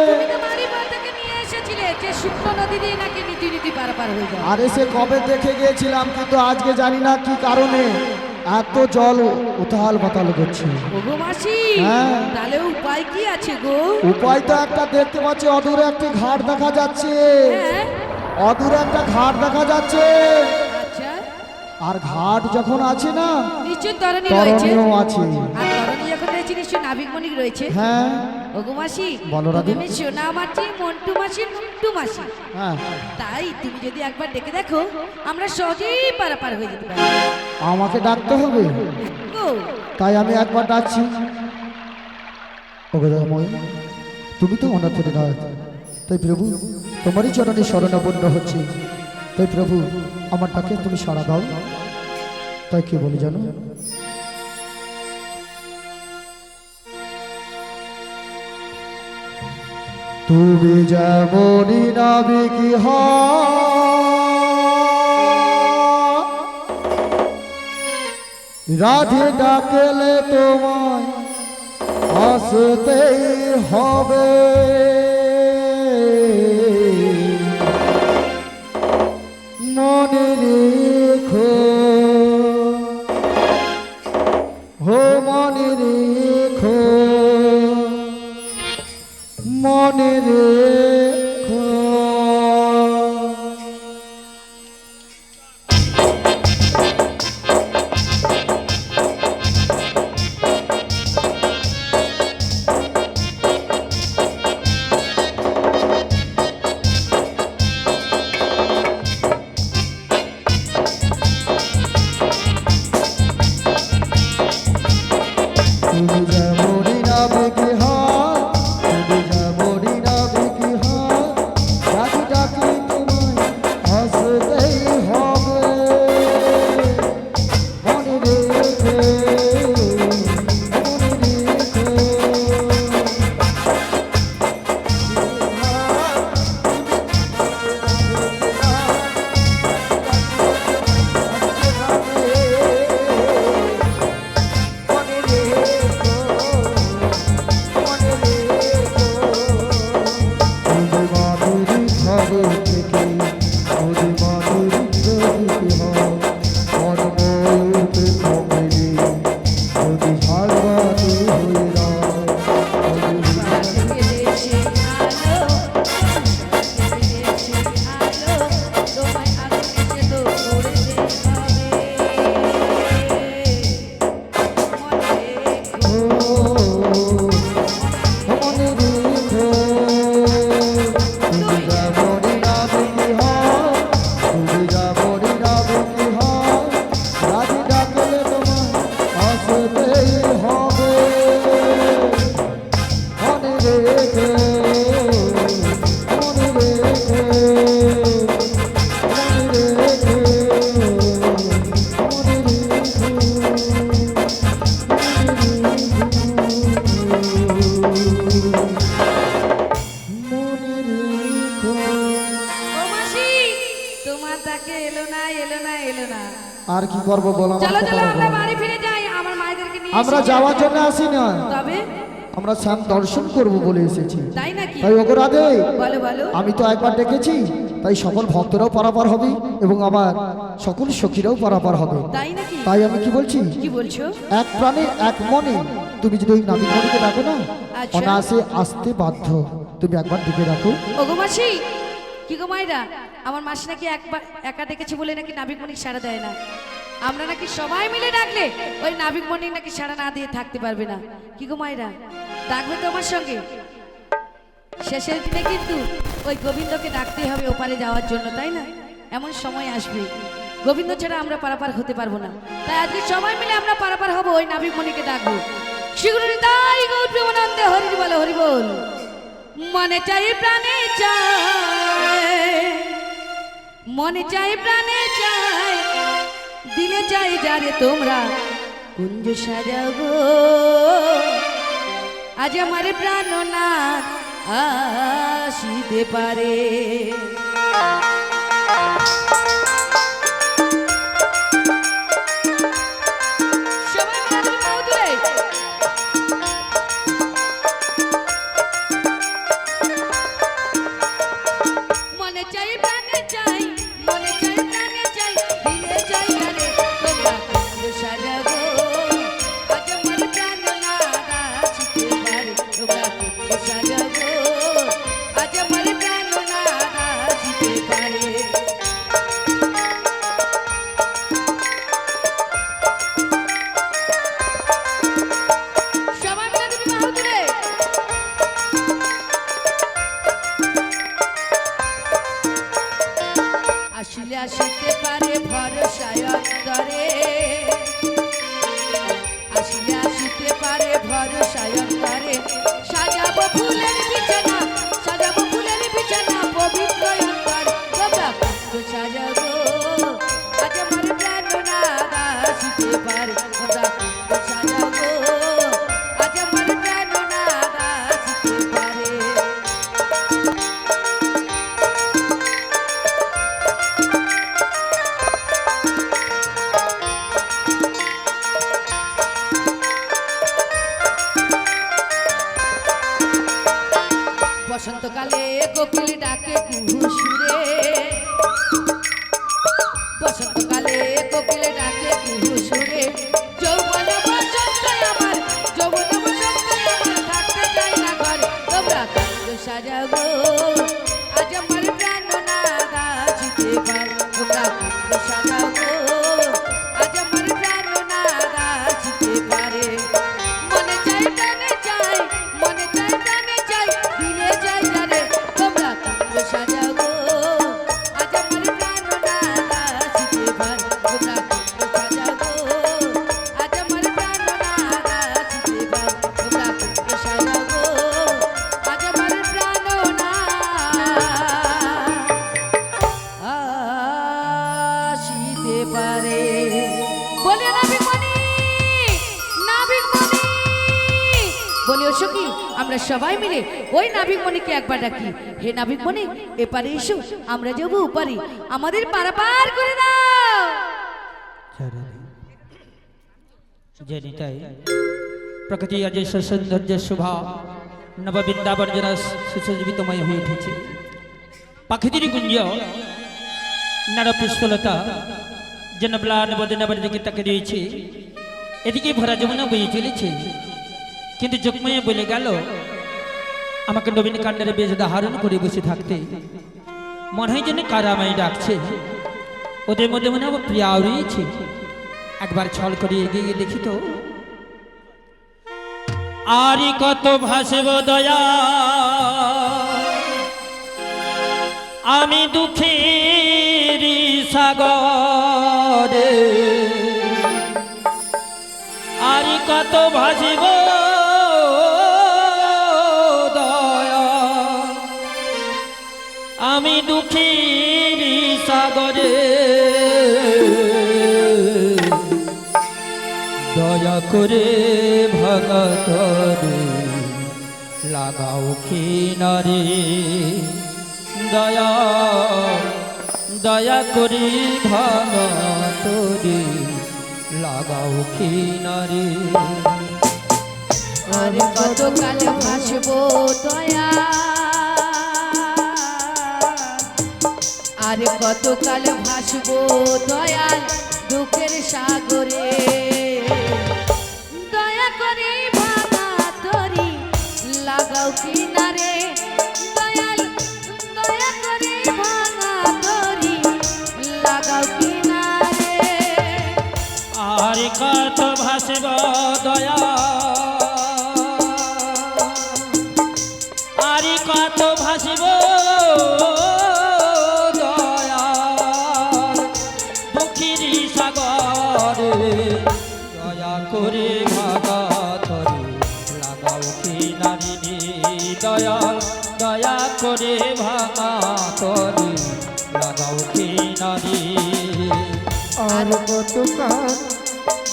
তুমি তো বাড়ি বলটাকে নিয়ে এসেছিলে যে শুকনো নদী দিয়ে নাকি নীতি নীতি পারাপার হয়ে যায়
আরে সে কবে দেখে গিয়েছিলাম কিন্তু আজকে জানি না কি কারণে এত জল উতাল বাতাল করছে
ওগো মাসি
হ্যাঁ।
তাহলে উপায় কি আছে গো
উপায় তো একটা দেখতে পাচ্ছি অদূরে একটি ঘাট দেখা যাচ্ছে
হ্যাঁ
অদূরে একটা ঘাট দেখা যাচ্ছে
আচ্ছা
আর ঘাট যখন আছে না
নিশ্চয় তরণী রয়েছে
তরণীও আছে
আর তরণী যখন রয়েছে নিশ্চয় নাবিক মণিক রয়েছে
হ্যাঁ
ওগো মাসি
বলো রাধে।
তুমি সোনা মাটি মন্টু মাসি মুন্টু মাসি
হ্যাঁ
তাই তুমি যদি একবার ডেকে দেখো আমরা সহজেই পারাপার হয়ে যেতে পারি
আমাকে ডাকতে হবে
গো
তাই আমি একবার ডাকছি ওকে দয়াময় তুমি তো অনাথের নাথ তাই প্রভু তোমারই চরণে শরণাপন্ন হচ্ছে তাই প্রভু আমার ডাকে তুমি সাড়া দাও তাই কি বলি জানো তুমি যেমনই নাবিকি রাধে ডাকেলে তোমায় আসতেই হবে মনে রেখো হো মনে রেখো মনে রেখো। তুমি যেমনই নাবে কি হয়, তুমি যেমনই নাবে কি হয়, ডাকি ডাকি তোমায় হাসতেই হবে। মনে রেখো, মনে রেখো। তুমি মাধুরী খবর থেকে যদি মাধুরী প্রকৃতি হও, মন ময়ূরকে কমেনি যদি ঝাড়বাতি হয়ে দাও।
দেশে আলো দেশে আলো তোমায় আগুনে যেতো করে দেখাবে মনে রেখো।
মনে রেখো, তুমি যেমনই নাবে কি হয়, তুমি যেমনই নাবে কি হয়, রাজি ডাকলে তোমায় আসতেই হবে। মনে রেখো, মনে রেখো, মনে রেখো, মনে রেখো।
ও মাসি তোমার তাকে এলো না এলো না এলো না।
আর কি করবো বলো, আমার
চলো
কথা
চলো আমরা
বলো।
বাড়ি ফিরে যাই আমার মায়েদেরকে নিয়ে
আমরা
এসেছি।
যাওয়ার জন্য আসি না,
তবে
আমরা শ্যাম দর্শন করব বলে এসেছি।
তাই নাকি?
তাই ওগো রাধে,
বলো বলো।
আমি তো একবার ডেকেছি, তাই সকল ভক্তরাও পারাপার হবে এবং আমার সকল সখীরাও পারাপার হবে।
তাই নাকি?
তাই আমি কি বলছি,
কি বলছো?
এক প্রাণে এক মনে তুমি যদি ওই নাবিকমণিকে ডাকো না,
আচ্ছা।
অনায়াসে আসতে বাধ্য। তুমি একবার ডেকে রাখো।
ওগো মাসি, কি গো মাইরা, আমার মাসি নাকি একবার একা ডেকেছে বলে নাকি নাবিক মণিক সাড়া দেয় না। আমরা নাকি সবাই মিলে ডাকলে ওই নাবিক মণিক নাকি সাড়া না দিয়ে থাকতে পারবে না। কি গো মাইরা, ডাকবে তো আমার সঙ্গে? শেষের দিনে কিন্তু ওই গোবিন্দকে ডাকতেই হবে ওপারে যাওয়ার জন্য, তাই না? এমন সময় আসবে গোবিন্দ ছাড়া আমরা পারাপার হতে পারবো না। তাই আজকে সবাই মিলে আমরা পারাপার হব, ওই নাবিক মণিকে ডাকবো। শীঘ্রই তাই গৌর প্রেমানন্দে হরি বল হরি বল। মনে চাই প্রাণে চাই, মনে চাই প্রাণে চাই, দিলে চাই যারে তোমরা কুঞ্জ সাজাও গো। আজ আমার প্রাণনাথ আসিতে পারে। সবাই মিলে মাও তুলে। মনে চাই প্রাণে চাই, মনে চাই প্রাণে চাই, দিলে চাই যারে তোমরা কুঞ্জ সাজাবো। আজ আমার প্রাণনাথ আসিতে পারে, তোমরা কুঞ্জ সাজাবো। আজ আমার প্রাণনাথ আসিতে পারে। সবাই মিলে তুমি মাও তুলে। আসিলে আসিতে পারে ভরসায় অন্তরে, আসিলে আসিতে পারে ভরসায় অন্তরে। সাজাবো ফুলের বিছানা, সাজাবো ফুলের বিছানা, পবিত্র অন্তর তোমরা কুঞ্জ সাজাবো। আজ আমার প্রাণনাথ আসিতে পারে, তোমরা কুঞ্জ সাজাবো। আজ আমার প্রাণনাথ আসিতে পারে। বসন্তকালে কোকিল ডাকে কুহু সুরে, বসন্তকালে কোকিল ডাকে কুহু সুরে। যৌবন বসন্ত আমার, যৌবন বসন্ত আমার, থাকতে চাই না ঘরে তোমরা কুঞ্জ সাজাগো আজ আমার প্রাণ না গাছিতে পার তোমরা কুণ্ড সাজাগো আজ আমার প্রাণ না গাছিতে পারে মনে চাই প্রাণে চাই মনে চাই প্রাণে চাই দিলে চাই জানে তোমরা কুণ্ড সাজাগো আজ আমার প্রাণ না গাছিতে পার তোমরা কুণ্ড সাজাগো আজ আমার প্রাণ না গাছিতে পার তোমরা কুণ্ড সাজাগো আজ আমার প্রাণ না আসিতে পারে বলে নাবিকমণি নাবিকমণি বলে ও সখী আমরা সবাই মিলে ওই নাবিকমণিকে একবার ডাকি হে নাবিকমণি এপারে এসো আমরা যাবো ওপারে আমাদের পারাপার করে দাও
जय निताय प्रकृति अजय सौंदर्य शोभा नव बृंदावन जरा सुसज्जितमय হয়ে উঠেছে পাখিদের গুঞ্জ নার পুষ্পলতা যেন ম্লান বদনাবার দিকে তাকে রয়েছে এদিকে ভরা যমুনা বয়ে চলেছে কিন্তু যোগময়ে বলে গেল আমাকে নবীন কাণ্ডের বেশ ধারণ করে বসে থাকতে মনে হয় যেন কারামাই ডাকছে ওদের মধ্যে মনে আমার প্রিয়াও রয়েছে একবার ছল করে এগিয়ে গিয়ে দেখি তো আরি কত ভাসব দয়া আমি দুঃখের সাগরে আরি কত ভাসব দয়া আমি দুঃখের সাগরে দয়া করে ভগতরে লাগাও কিনারে দয়া দয়া করে ভগতরে লাগাও কিনারে
আরে কত কাল ভাসবো দয়া আরে কত কাল ভাসবো দয়াল দুঃখের সাগরে দয়া করে ভাঙা তরি লাগাও কিনারে দয়াল দয়া করে ভাঙা তরি লাগাও কিনারে
আর কত ভাসব দয়া আর কত ভাসব দয়া দুঃখের সাগরে দয়া করে ভাগাতরে লাগাও কিনারে দয়াল দয়া করে ভাগাতরে লাগাও কিনারে
আর কত কাল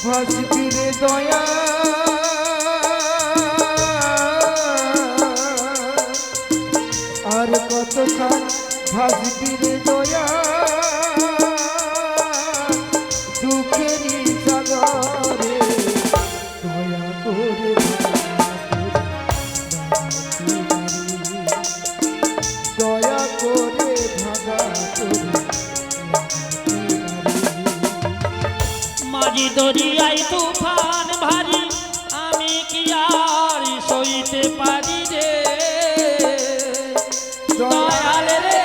ভাসবি রে দয়া আর কত কাল ভাসবি রে দয়া দুঃখেরই সাগরে দয়া করে দয়া করে ভাগা তোরে
মাঝি দরিয়ায় তুফান ভারী আমি কি আর সইতে পারি রে দয়াল রে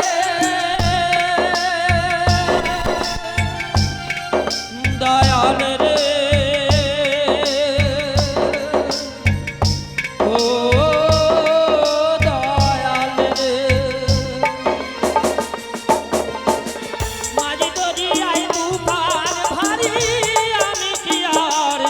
দয়াল রে ও দয়াল রে মাঝি দরিয়ায় তুফান ভারী আমি কি আর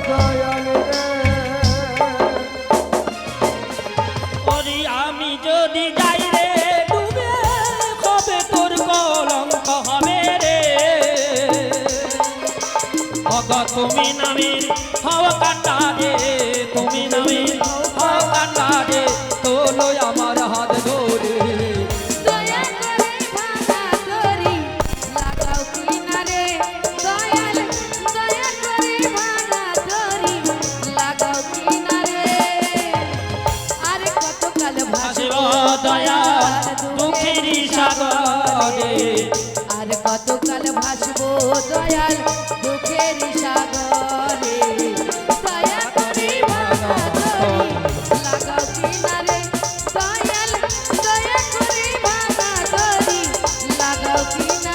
দয়াল রে ওরে আমি যদি যাই রে ডুবে কবে তোর কলঙ্ক হবে রে অগ তুমি নামে হওয়া কান্ডা রে তুমি নামে হওয়া কান্ডা রে তোলো আমার হাত ধরে
দয়া করে ভাঙা তরি লাগাও কিনারে দয়াল দয়া করে ভাঙা তরি লাগাও কিনারে আরে কতকাল
আসিব
ভাসবো
দয়া দুঃখের সাগরে
আর কতকাল ভাসবো দয়াল দুঃখের সাগরে দয়া করে ভাঙা তরি লাগাও কিনারে দয়াল দয়া করে ভাঙা তরি লাগাও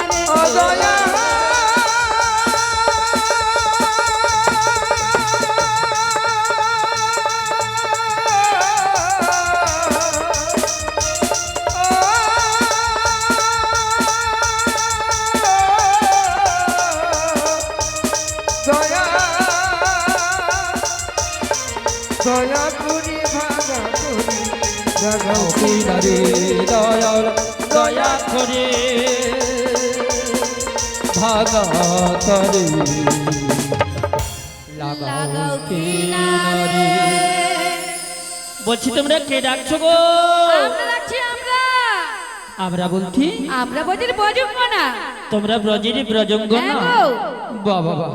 কিনারে
দয়া করি ভাঙা করি জাগাও
কিনারে দয়াল দয়া করে ভাগা করে লাগাও কিনারে বলছি তোমরা কে ডাকছো গো
আমরা রাখছি
আমরা বলছি
আমরা বজির বজুঙ্গ না
তোমরা ব্রজের ব্রজঙ্গ না
হ্যাঁ গো।
বাহ বাহ বাহ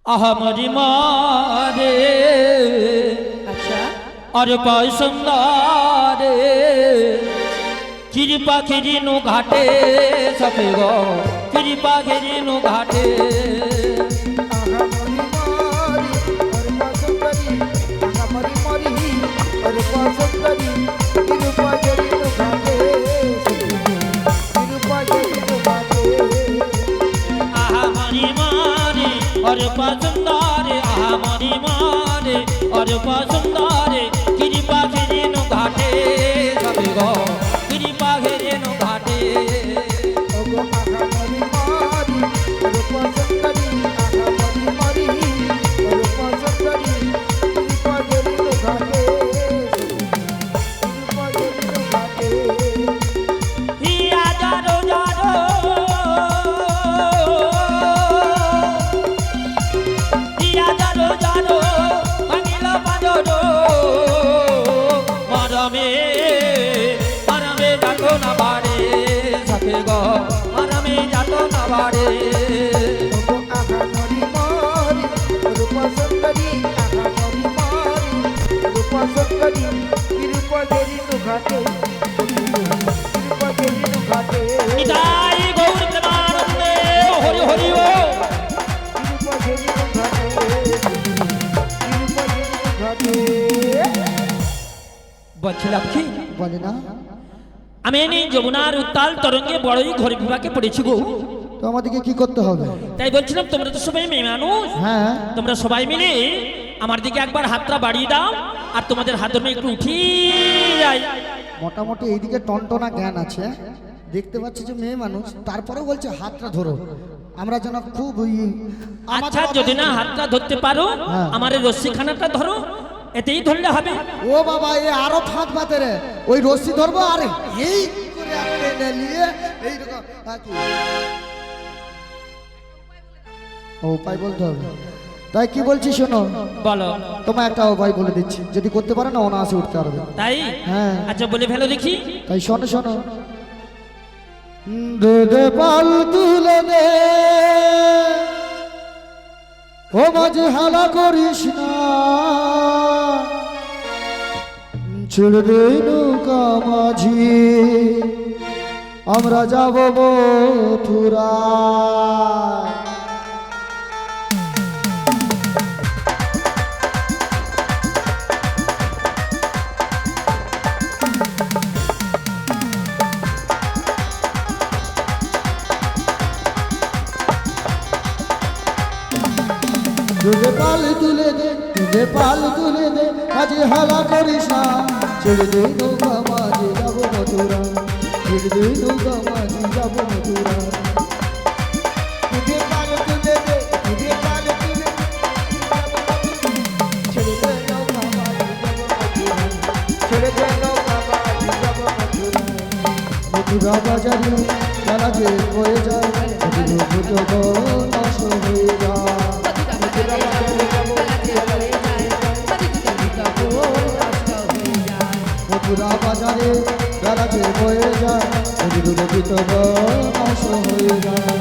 আহামরি মারে
আচ্ছা
अरे पाय सुंदरे कृपा गिरिनु घाटे सके गो कृपा गिरिनु घाटे आहा मरी मारे और पसंदारे आहा मरी मारे और पसंदारे कृपा गिरिनु घाटे सके गो कृपा गिरिनु घाटे हिया जारो जारो हिया जारो जारो भांगिलो बाजरो मरमे मरमे जातो ना बाड़े सके गो मरमे जातो ना बाड़े निताई गौर प्रेमानंदे हरि हरि ओ বলছিলাম কি
বলে না
আমি এই যমুনার উত্তাল তরঙ্গে বড়ই ঘরে বিভাগে পড়েছি গো
তো আমাদেরকে কি করতে হবে?
তাই বলছিলাম তোমরা তো সবাই মেয়ে মানুষ
হ্যাঁ
তোমরা সবাই মিলে আমার দিকে একবার হাতটা বাড়িয়ে দাও আর তোমাদের হাত ধরে একটু উঠিয়ে যাই
মোটামুটি এইদিকে টনটনা জ্ঞান আছে, দেখতে পাচ্ছি যে মেয়ে মানুষ, তারপরেও বলছে হাতটা ধরো। আমরা যেন খুব
আচ্ছা যদি না হাতটা ধরতে পারো
হ্যাঁ।
আমার এই রশ্মিখানাটা ধরো, এতেই ধরলে হবে।
ও বাবা এ আরো ফাঁক পাতে রে, ওই রশ্মি ধরবো আর এই করে টেনে নিয়ে এইরকম ও উপায় বলতে হবে। তাই কি বলছি শোনো,
বলো
তোমায় একটা উপায় বলে দিচ্ছি, যদি করতে পারো না অনায়াসে উঠতে পারবে।
তাই
হ্যাঁ।
আচ্ছা বলে ফেলো দেখি।
তাই শোনো শোনো, দে দে পাল তুলে দে, ও মাঝে হালা করিস না, ছেড়ে দে নৌকা মাঝি, আমরা যাব মথুরা। তুলে পাল তুলে দে তুলে পাল তুলে দে আজ হালা করিস না ছেড়ে দে নৌকা মাঝে যাব মথুরা ছেড়ে দে নৌকা মাঝে যাব মথুরা
तुझे पाल तुझे दे तुझे पाल तुझे ছেড়ে দে নৌকা মাঝি যাব মথুরা ছেড়ে দে নৌকা মাঝি যাব মথুরা
মথুরা বাজারে যারা যে হয়ে যায় ভূত নষ্ট হয়ে যায় মথুরা বাজারে যারা যে হয়ে যায় ভূত নষ্ট হয়ে যায়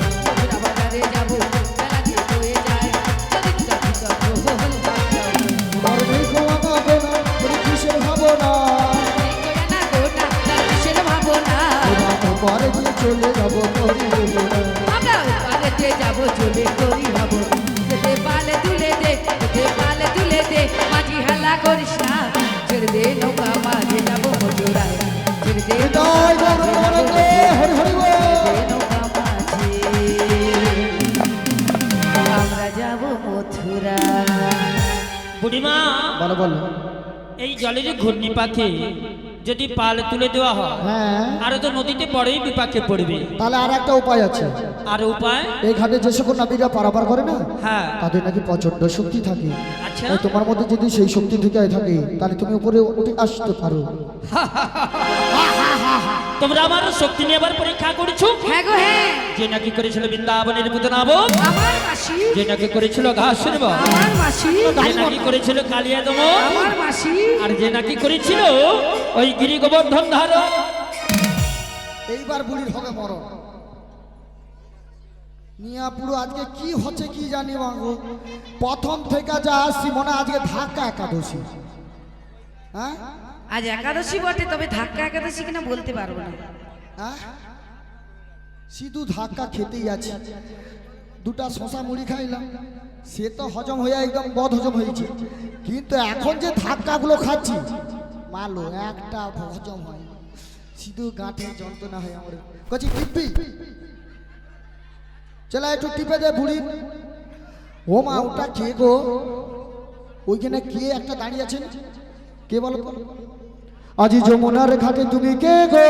তোমার দেখো আমাকে না তুমি কিসের ভাবনা পরে দিয়ে চলে যাবো করি দেবো না
যাবো চলে করি ভাবো যেতে পালে তুলে দে যেতে পালে তুলে দে মাঝি হেলা করিস না ছেড়ে দে নৌকা মাঝে যাবো মথুরায় ছেড়ে দে
জয় জগন্নাথ হরি হরি বল।
নৌকা মাঝে আমরা যাবো মথুরা।
বুড়িমা
বলো বলো
এই জলের ঘূর্ণি পাখি যদি পাল তুলে দেওয়া হয়
হ্যাঁ
আরো তো নদীতে বড়ই বিপাকে পড়বে।
তাহলে আর একটা উপায় আছে
আর উপায়?
এই ঘাটে যে সকল নাবিকরা পারাপার করে না
হ্যাঁ
তাদের নাকি প্রচন্ড শক্তি থাকে
আচ্ছা
তাই তোমার মধ্যে যদি সেই শক্তি থেকে থাকে তাহলে তুমি উপরে উঠে আসতে পারো
তোমরা আমার শক্তি নিয়ে আবার পরীক্ষা করেছো?
হ্যাঁ গো হ্যাঁ,
যে নাকি করেছিল বৃন্দাবনের পুতনাব,
আমার মাসি
যে নাকি করেছিল ঘাসের বন,
আমার মাসি
যে নাকি করেছিল কালিয়া দম,
আমার মাসি
আর যে নাকি করেছিল ওই গিরি গোবর্ধন ধারণ।
এইবার বুড়ির হবে মরণ নিয়া পুরো আজকে কি হচ্ছে কি জানি বাঙ্গো প্রথম থেকে যা আসছি মনে হয় আজকে ধাক্কা একাদশী হ্যাঁ
আজ একাদশী বটে, তবে ধাক্কা একাদশী কিনা বলতে পারবো না।
হ্যাঁ শুধু ধাক্কা খেতেই আছে দুটা শশা মুড়ি খাইলাম সে তো হজম হয়ে একদম বদ হজম হয়েছে কিন্তু এখন যে ধাক্কাগুলো খাচ্ছি মালো একটা হজম হয় শুধু গাঁঠে যন্ত্রণা হয় আমার কচি টিপি চলা একটু টিপে দে বুড়ি ও মা ওটা কে গো ওইখানে কে একটা দাঁড়িয়ে আছেন কে বলো তো? আজি যমুনার ঘাটে তুমি কে গো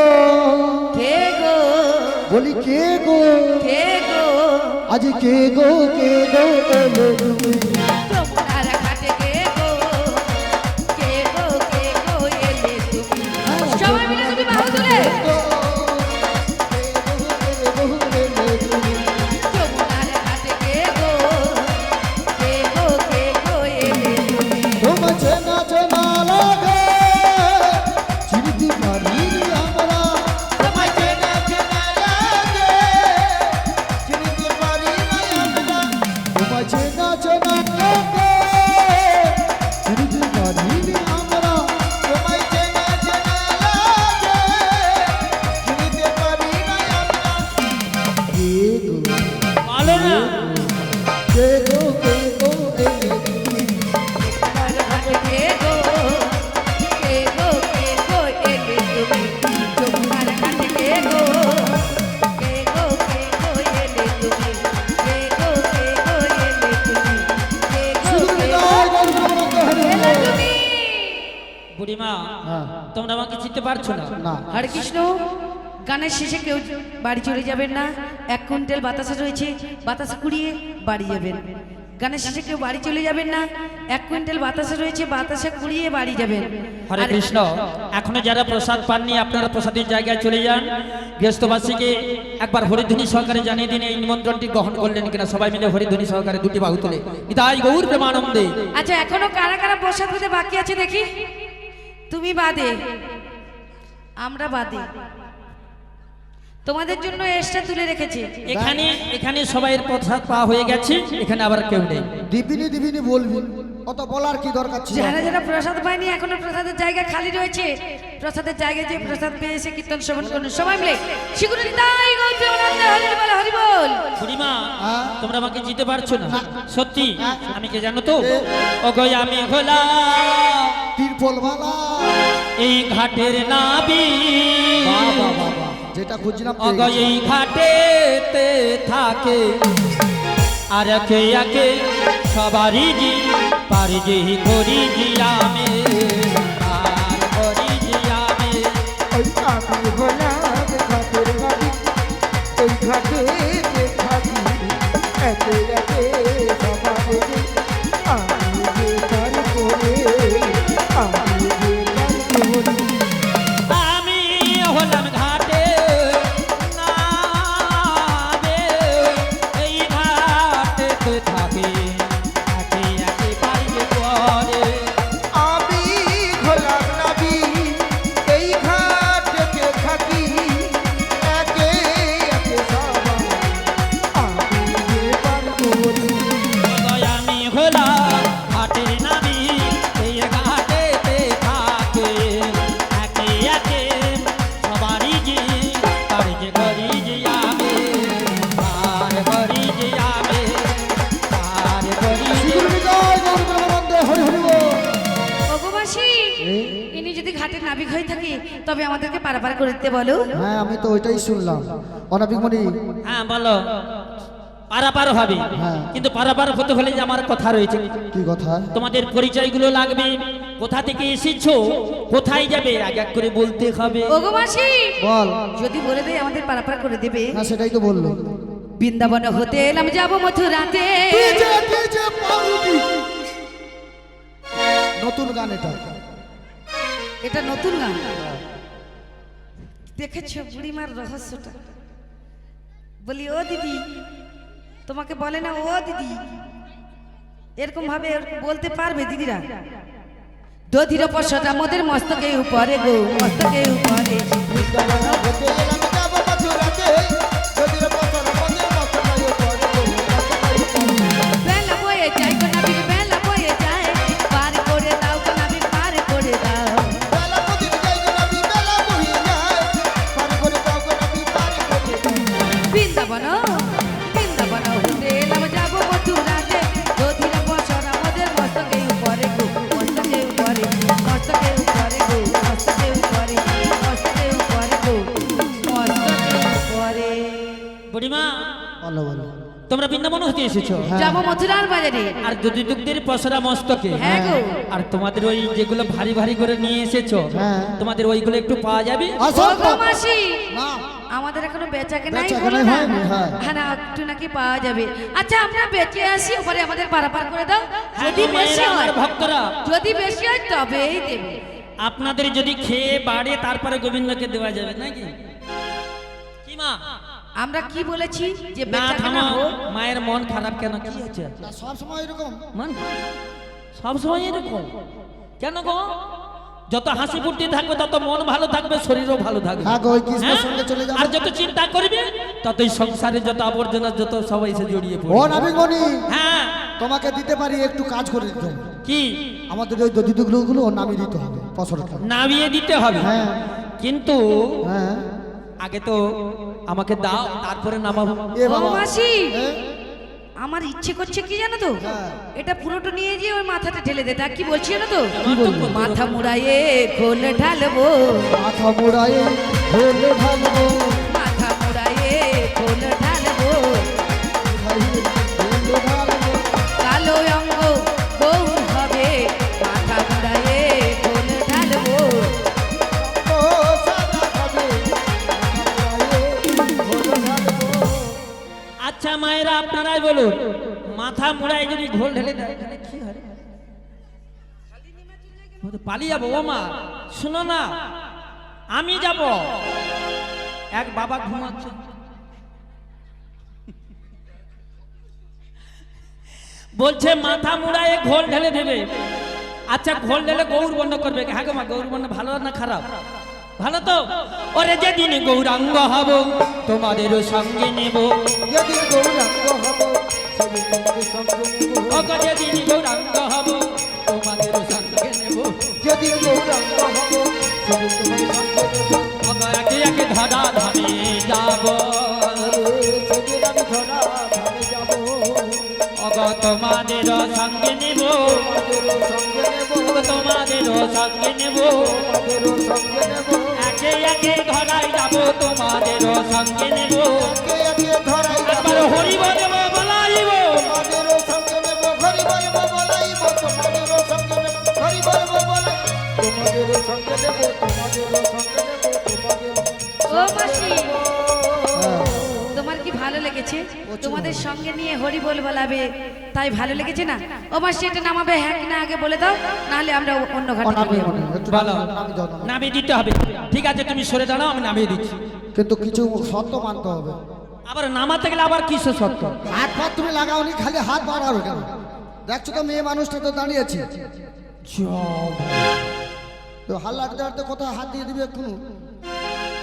কে গো
বলি কে গো
কে গো
আজি কে গো এলো তুমি
যমুনার ঘাটে কে গো কে গো কে গো এলে তুমি। সবাই মিলে তুমি বাহু তুলে যমুনার ঘাটে কে গো কে গো কে গো এলে তুমি।
তোমার চেনা চেনা লাগে চিনতে পারিনি আমরা
তোমায় চেনা চেনা লাগে চিনতে পারি না আমরা
তোমার চেনা চেনা লাগে চিনতে পারিনি আমরা
তোমায় চেনা চেনা লাগে চিনতে পারি না আমরা
কে গো
বলো না
কে গো এলে তুমি
যমুনার ঘাটে কে গো কে গো কে গো এলে তুমি। যমুনার ঘাটে কে গো কে গো কে গো এলে তুমি। কে গো কে গো এলে তুমি। কে গো
শুধু
কে গো
জয় জগন্নাথ হরি
এলে
বল।
তুমি।
বুড়িমা
হ্যাঁ
তোমরা আমাকে চিনতে পারছো না?
না
হরে কৃষ্ণ, গানের শেষে কেউ বাড়ি চলে যাবেন না। 1 কুইন্টাল বাতাসা রয়েছে, বাতাসা কুড়িয়ে বাড়ি যাবেন। গানের শেষে কেউ বাড়ি চলে যাবেন না। 1 কুইন্টাল বাতাসা রয়েছে, বাতাসা কুড়িয়ে বাড়ি যাবেন।
হরে
আর
কৃষ্ণ, এখনো যারা প্রসাদ পাননি আপনারা প্রসাদের জায়গায় চলে যান। গৃহস্থবাসীকে একবার হরিধ্বনি সহকারে জানিয়ে দিন এই নিমন্ত্রণটি গ্রহণ করলেন কিনা। সবাই মিলে হরিধ্বনি সহকারে দুটি বাহু তুলে নিতাই গৌর প্রেমানন্দে।
আচ্ছা, এখনো কারা কারা প্রসাদ পেতে বাকি আছে দেখি। তুমি বাদে, আমরা বাদে, তোমাদের জন্য এক্সট্রা তুলে রেখেছি।
এখানে এখানে সবাই প্রসাদ পাওয়া হয়ে গেছে, এখানে আবার কেউ নেই।
দিবিনি দিবিনি বলবি অত বলার কি দরকার ছিল
যারা যারা প্রসাদ পায়নি এখনো প্রসাদের জায়গা খালি রয়েছে। প্রসাদের জায়গায় যে প্রসাদ পেয়ে এসে কীর্তন শ্রবণ করুন সবাই মিলে। শিগুরি তাই গৌর প্রেমানন্দে হরি বল হরি বল।
বুড়িমা
হ্যাঁ?
তোমরা আমাকে জিতে পারছো না সত্যি। আমি কে জানো তো? ও গো আমি হলা
তিরপল মালা
এই ঘাটের নাবি,
বাবা বাবা যেটা খুঁজছিলাম পেয়ে
অগো
গেছি।
এই ঘাটেতে থাকে আর কে সবারই জি পারি জি করি জি আমি আর করি জি আমি
ওই আমি হলাম ঘাটের গাড়ি ওই ঘাটে থাকি একে একে সবারে আমি যে তার করে আমি যে তার করে
আমি হলাম ঘাটে নাবে এই ঘাটেতে থাকি একে একে পারিবে পরে
আমি হলাম নাবি এই ঘাটে থাকি একে একে সবাই আমি যে তার করি
আমি হলাম ঘাটের নামি এই ঘাটেতে থাকে একে একে সবারই যে তার যে করি যে আমি আর করি যে আমি আর করি যে
হরি হরি বল।
ভগবাসী ইনি যদি ঘাটের নাবিক হয়ে থাকে তবে আমাদেরকে পারাপার করে দিতে বলো।
হ্যাঁ আমি তো ওইটাই শুনলাম অনাবিক মণি।
হ্যাঁ বলো পারাপার হবে
হ্যাঁ।
কিন্তু পারাপার হতে হলে যে আমার কথা রয়েছে
কি কথা?
তোমাদের পরিচয়গুলো লাগবে কোথা থেকে এসেছো কোথায় যাবে আগে এক করে বলতে হবে
ভগবাসী
বল।
যদি বলে দেয় আমাদের পারাপার করে দেবে।
হ্যাঁ সেটাই তো বললো।
বৃন্দাবন হতে এলাম যাবো মথুরাতে।
নতুন গান এটা।
এটা নতুন গান দেখেছো বুড়িমার রহস্যটা। বলি ও দিদি তোমাকে বলে না ও দিদি এরকম ভাবে বলতে পারবে দিদিরা? দধির পশটা মোদের মস্তকে উপরে গো মস্তকে উপরে
হতে এলাম যাবো মথুরাতে যদিও বছর মধ্যে মশলাই করে
বেলা বয়ে যায় গো নাবিক বেলা বয়ে যায় পার করে দাও গো নাবিক পার করে দাও।
বেলা প্রতিদিন যাই গো নাবি বেলা বহিয়ে যায় পার করে দাও গো নাবি পার করে দাও
বৃন্দাবন বৃন্দাবন হতে এলাম যাবো মথুরাতে দধির পশটা মোদের মস্তকে উপরে গো মস্তকে উপরে মস্তকে উপরে গো মস্তকে উপরে মস্তকে উপরে গো মস্তকে উপরে।
বুড়িমা
বলো বলো।
তোমরা বৃন্দাবন হতে এসেছো
হ্যাঁ।
যাবো মথুরার বাজারে।
আর দুধ দুগ্ধের পসরা মস্তকে
হ্যাঁ গো।
আর তোমাদের ওই যেগুলো ভারী ভারী করে নিয়ে এসেছো
হ্যাঁ।
তোমাদের ওইগুলো একটু পাওয়া যাবে
আসো।
ও গো মাসি
না
আমাদের এখনো বেচা কেনাই
বেচা
হলো
কেনাই
না।
হয়নি, হ্যাঁ।
হ্যাঁ না একটু নাকি পাওয়া যাবে। আচ্ছা আমরা বেঁচে আসি ওপরে আমাদের পারাপার করে দাও। যদি
হ্যাঁ,
বেশি
মায়েরা,
হয়
আমার ভক্তরা
যদি বেশি হয় তবেই দেবে।
আপনাদের যদি খেয়ে বাড়ে তারপরে গোবিন্দকে দেওয়া যাবে নাকি কি মা
আমরা কি বলেছি যে
না
বেচা কেনা
থামো
হোক।
মায়ের মন খারাপ কেন কি হচ্ছে
সব সময় এরকম।
মন সব সময় এরকম কেন গো? যত হাসি ফুর্তি থাকবে তত মন ভালো থাকবে শরীরও ভালো থাকবে
হ্যাঁ গো, ওই কৃষ্ণের
হ্যাঁ?
সঙ্গে চলে যাবো।
আর যত চিন্তা করবে ততই সংসারে যত আবর্জনা যত সবাই এসে জড়িয়ে
ও
পড়বে
নাবিক মণি
হ্যাঁ
তোমাকে দিতে পারি একটু কাজ করে দিতে হবে।
কি
আমাদের ওই দদিদুগুলো নামিয়ে দিতে হবে পছরটা।
নামিয়ে দিতে হবে
হ্যাঁ
কিন্তু
হ্যাঁ।
আগে তো আমাকে দাও তারপরে নামাবো
এ
ও
বাবা।
মাসি
এ?
আমার ইচ্ছে করছে কি জানো তো
হ্যাঁ।
এটা পুরোটা নিয়ে গিয়ে ওর মাথাতে ঢেলে দে। তা কি বলছি জানো তো
কি বলবো?
মাথা মুড়াইয়ে খোল ঢালবো
মাথা মোড়ায় হলে ঢালবো
মাথা মুড়াইয়ে খোল ঢালবো
হলে ঢালবো।
কালো অঙ্গ গৌর হবে মাথা মুড়াইয়ে খোল ঢালবো।
ও সাদা খাবে হলো ঢালবো
আচ্ছা মায়েরা আপনারাই বলুন মাথা মুড়ায় যদি ঘোল ঢেলে দেয় তাহলে কি হয় ও তো পালিয়ে যাবো ও মা শুনো না আমি যাব এক বাবা ঘুমাচ্ছে বলছে মাথা মুড়ায় ঘোল ঢেলে দেবে আচ্ছা ঘোল ঢেলে গৌর বন্ধ করবে হ্যাঁ গো মা গৌর বন্ধ ভালো না খারাপ ভালো তো ওরে যেদিন গৌরাঙ্গ হব তোমাদেরও সঙ্গে নেব
যেদিন গৌরাঙ্গ হব সেদিন তোমাকে সঙ্গে নেব
ও গো যেদিন গৌরাঙ্গ হব তোমাদেরও সঙ্গে নেব
যেদিন গৌরাঙ্গ হব সেদিন তোমাকে সঙ্গে নেব
ও গো একে একে ধরা ধামে যাব
সেদিন আমি ধরা ধামে যাব
ও গো তোমাদেরও সঙ্গে নেব
তোমাদেরও সঙ্গে নেব
ও গো তোমাদেরও সঙ্গে নেব
তোমাদেরও সঙ্গে নেব
একে একে ধরাই যাব তোমাদেরও সঙ্গে নেব
একে একে ধরাই যাব
একবার হরি বলব বলাইব
তোমাদেরও সঙ্গে নেব
হরি বল বলাবে, তাই ভালো লেগেছে না? ও মাসি এটা নামাবে হ্যাঁ কি না আগে বলে দাও, নাহলে আমরা অন্য ঘাটে চলে
নামিয়ে
যাবো।
একটু
বলো,
নামিয়ে দাও, নামিয়ে।
নামিয়ে দিতে হবে। ঠিক আছে, তুমি সরে দাঁড়াও, আমি নামিয়ে দিচ্ছি।
কিন্তু কিছু শর্ত মানতে হবে।
আবার নামাতে গেলে আবার কিসের শর্ত?
হাত পা তুমি লাগাওনি, খালি হাত বাড়াবে কেন? দেখছো তো মেয়ে মানুষটা তো দাঁড়িয়েছে, তো হাল্লা হাঁটতে কোথাও হাত দিয়ে দিবে এক্ষুনি।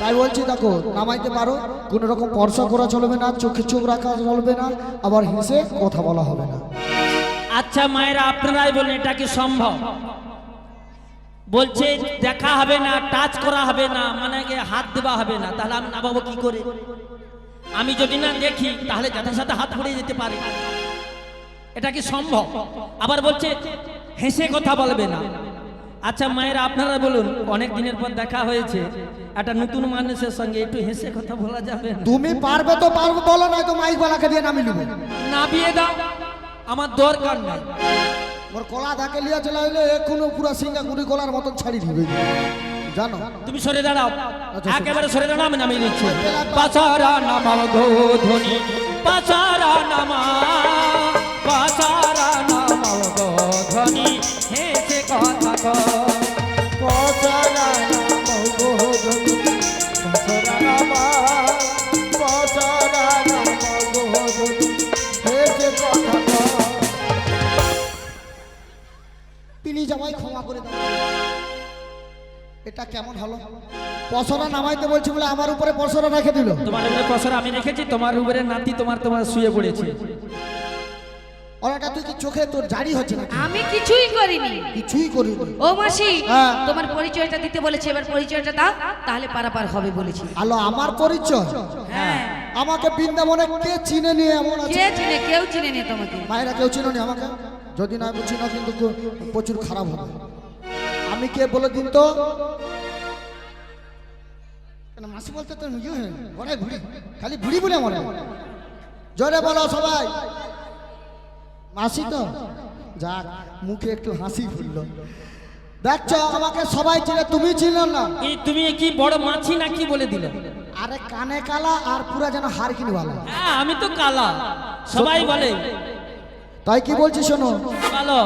তাই বলছি দেখো, নামাইতে পারো, কোনো রকম পর্সা করা চলবে না, চোখে চোখ রাখা চলবে না, আবার হেসে কথা বলা হবে না।
আচ্ছা মায়েরা, আপনারাই বলেন এটা কি সম্ভব? বলছে দেখা হবে না, টাচ করা হবে না, মানে কি হাত দেওয়া হবে না, তাহলে আমি নামাবো কি করে? আমি যদি না দেখি তাহলে যাদের সাথে হাত পড়ে যেতে পারে, এটা কি সম্ভব? আবার বলছে হেসে কথা বলবে না। আচ্ছা মায়েরা আপনারা বলুন, অনেক দিনের পর দেখা হয়েছে, একটা নতুন মানুষের সঙ্গে একটু হেসে কথা বলা যাবে না?
তুমি পারবে তো পারবে, বলো, নাই তো মাইক বালাকে দিয়ে নামিয়ে নেবো।
নামিয়ে দাও, আমার দরকার নাই।
ওর কলা ধাকে লিয়া চলে এলে এক্ষুনি পুরো সিঙ্গা গুড়ি কলার মতন ছাড়ি দিবে, জানো?
তুমি সরে দাঁড়াও,
আচ্ছা,
একেবারে সরে দাঁড়াও, আমি নামিয়ে দিচ্ছি। পাছারা নামাও গো ধ্বনি, পাছারা নামা, পাছারা নামাও গো ধ্বনি, হেসে কথা কও।
পছরা নাম গো ধনি, পছরা নাম, পছরা নাম গো ধনি, হেসে কথা কও।
তিনি জামাই ক্ষমা করে দাও। এটা কেমন হলো? পসরা নামাইতে বলছি বলে আমার উপরে পসরা রেখে দিল।
তোমার উপরে পছরা আমি রেখেছি, তোমার উপরে নাতি তোমার শুয়ে পড়েছে।
ওরাটা তুই কি চোখে তোর জারি হচ্ছে না?
আমি কিছুই করিনি।
কিছুই করিনি।
ও মাসি,
হ্যাঁ।
তোমার পরিচয়টা দিতে বলেছে, এবার পরিচয়টা দাও, তাহলে পারাপার হবে বলেছি।
আলো, আমার পরিচয়?
হ্যাঁ।
আমাকে বৃন্দাবনে কে চিনে নিয়ে এমন আছে?
কে চিনে? কেউ চিনে নি তোমাকে।
মায়েরা কেউ চিনো নি আমাকে? যদি না বুঝি না কিন্তু প্রচুর খারাপ হবে। আমি কে বলে দিন তো? কেন মাসি বলতে তো নিজে ঘরে ঘুরি, খালি ঘুরি বলে মনে। জোরে বলো সবাই, মাসি তো? যাক, মুখে একটু হাসি ফুললো। দেখছো আমাকে সবাই চিনে, তুমি চিনো না।
এই তুমি কি বড় মাছি নাকি বলে দিলে?
আরে কানে কালা আর পুরা যেন হার কিনি ভালো।
হ্যাঁ, আমি তো কালা, সবাই বলে।
তাই কি বলছি শোনো,
কালো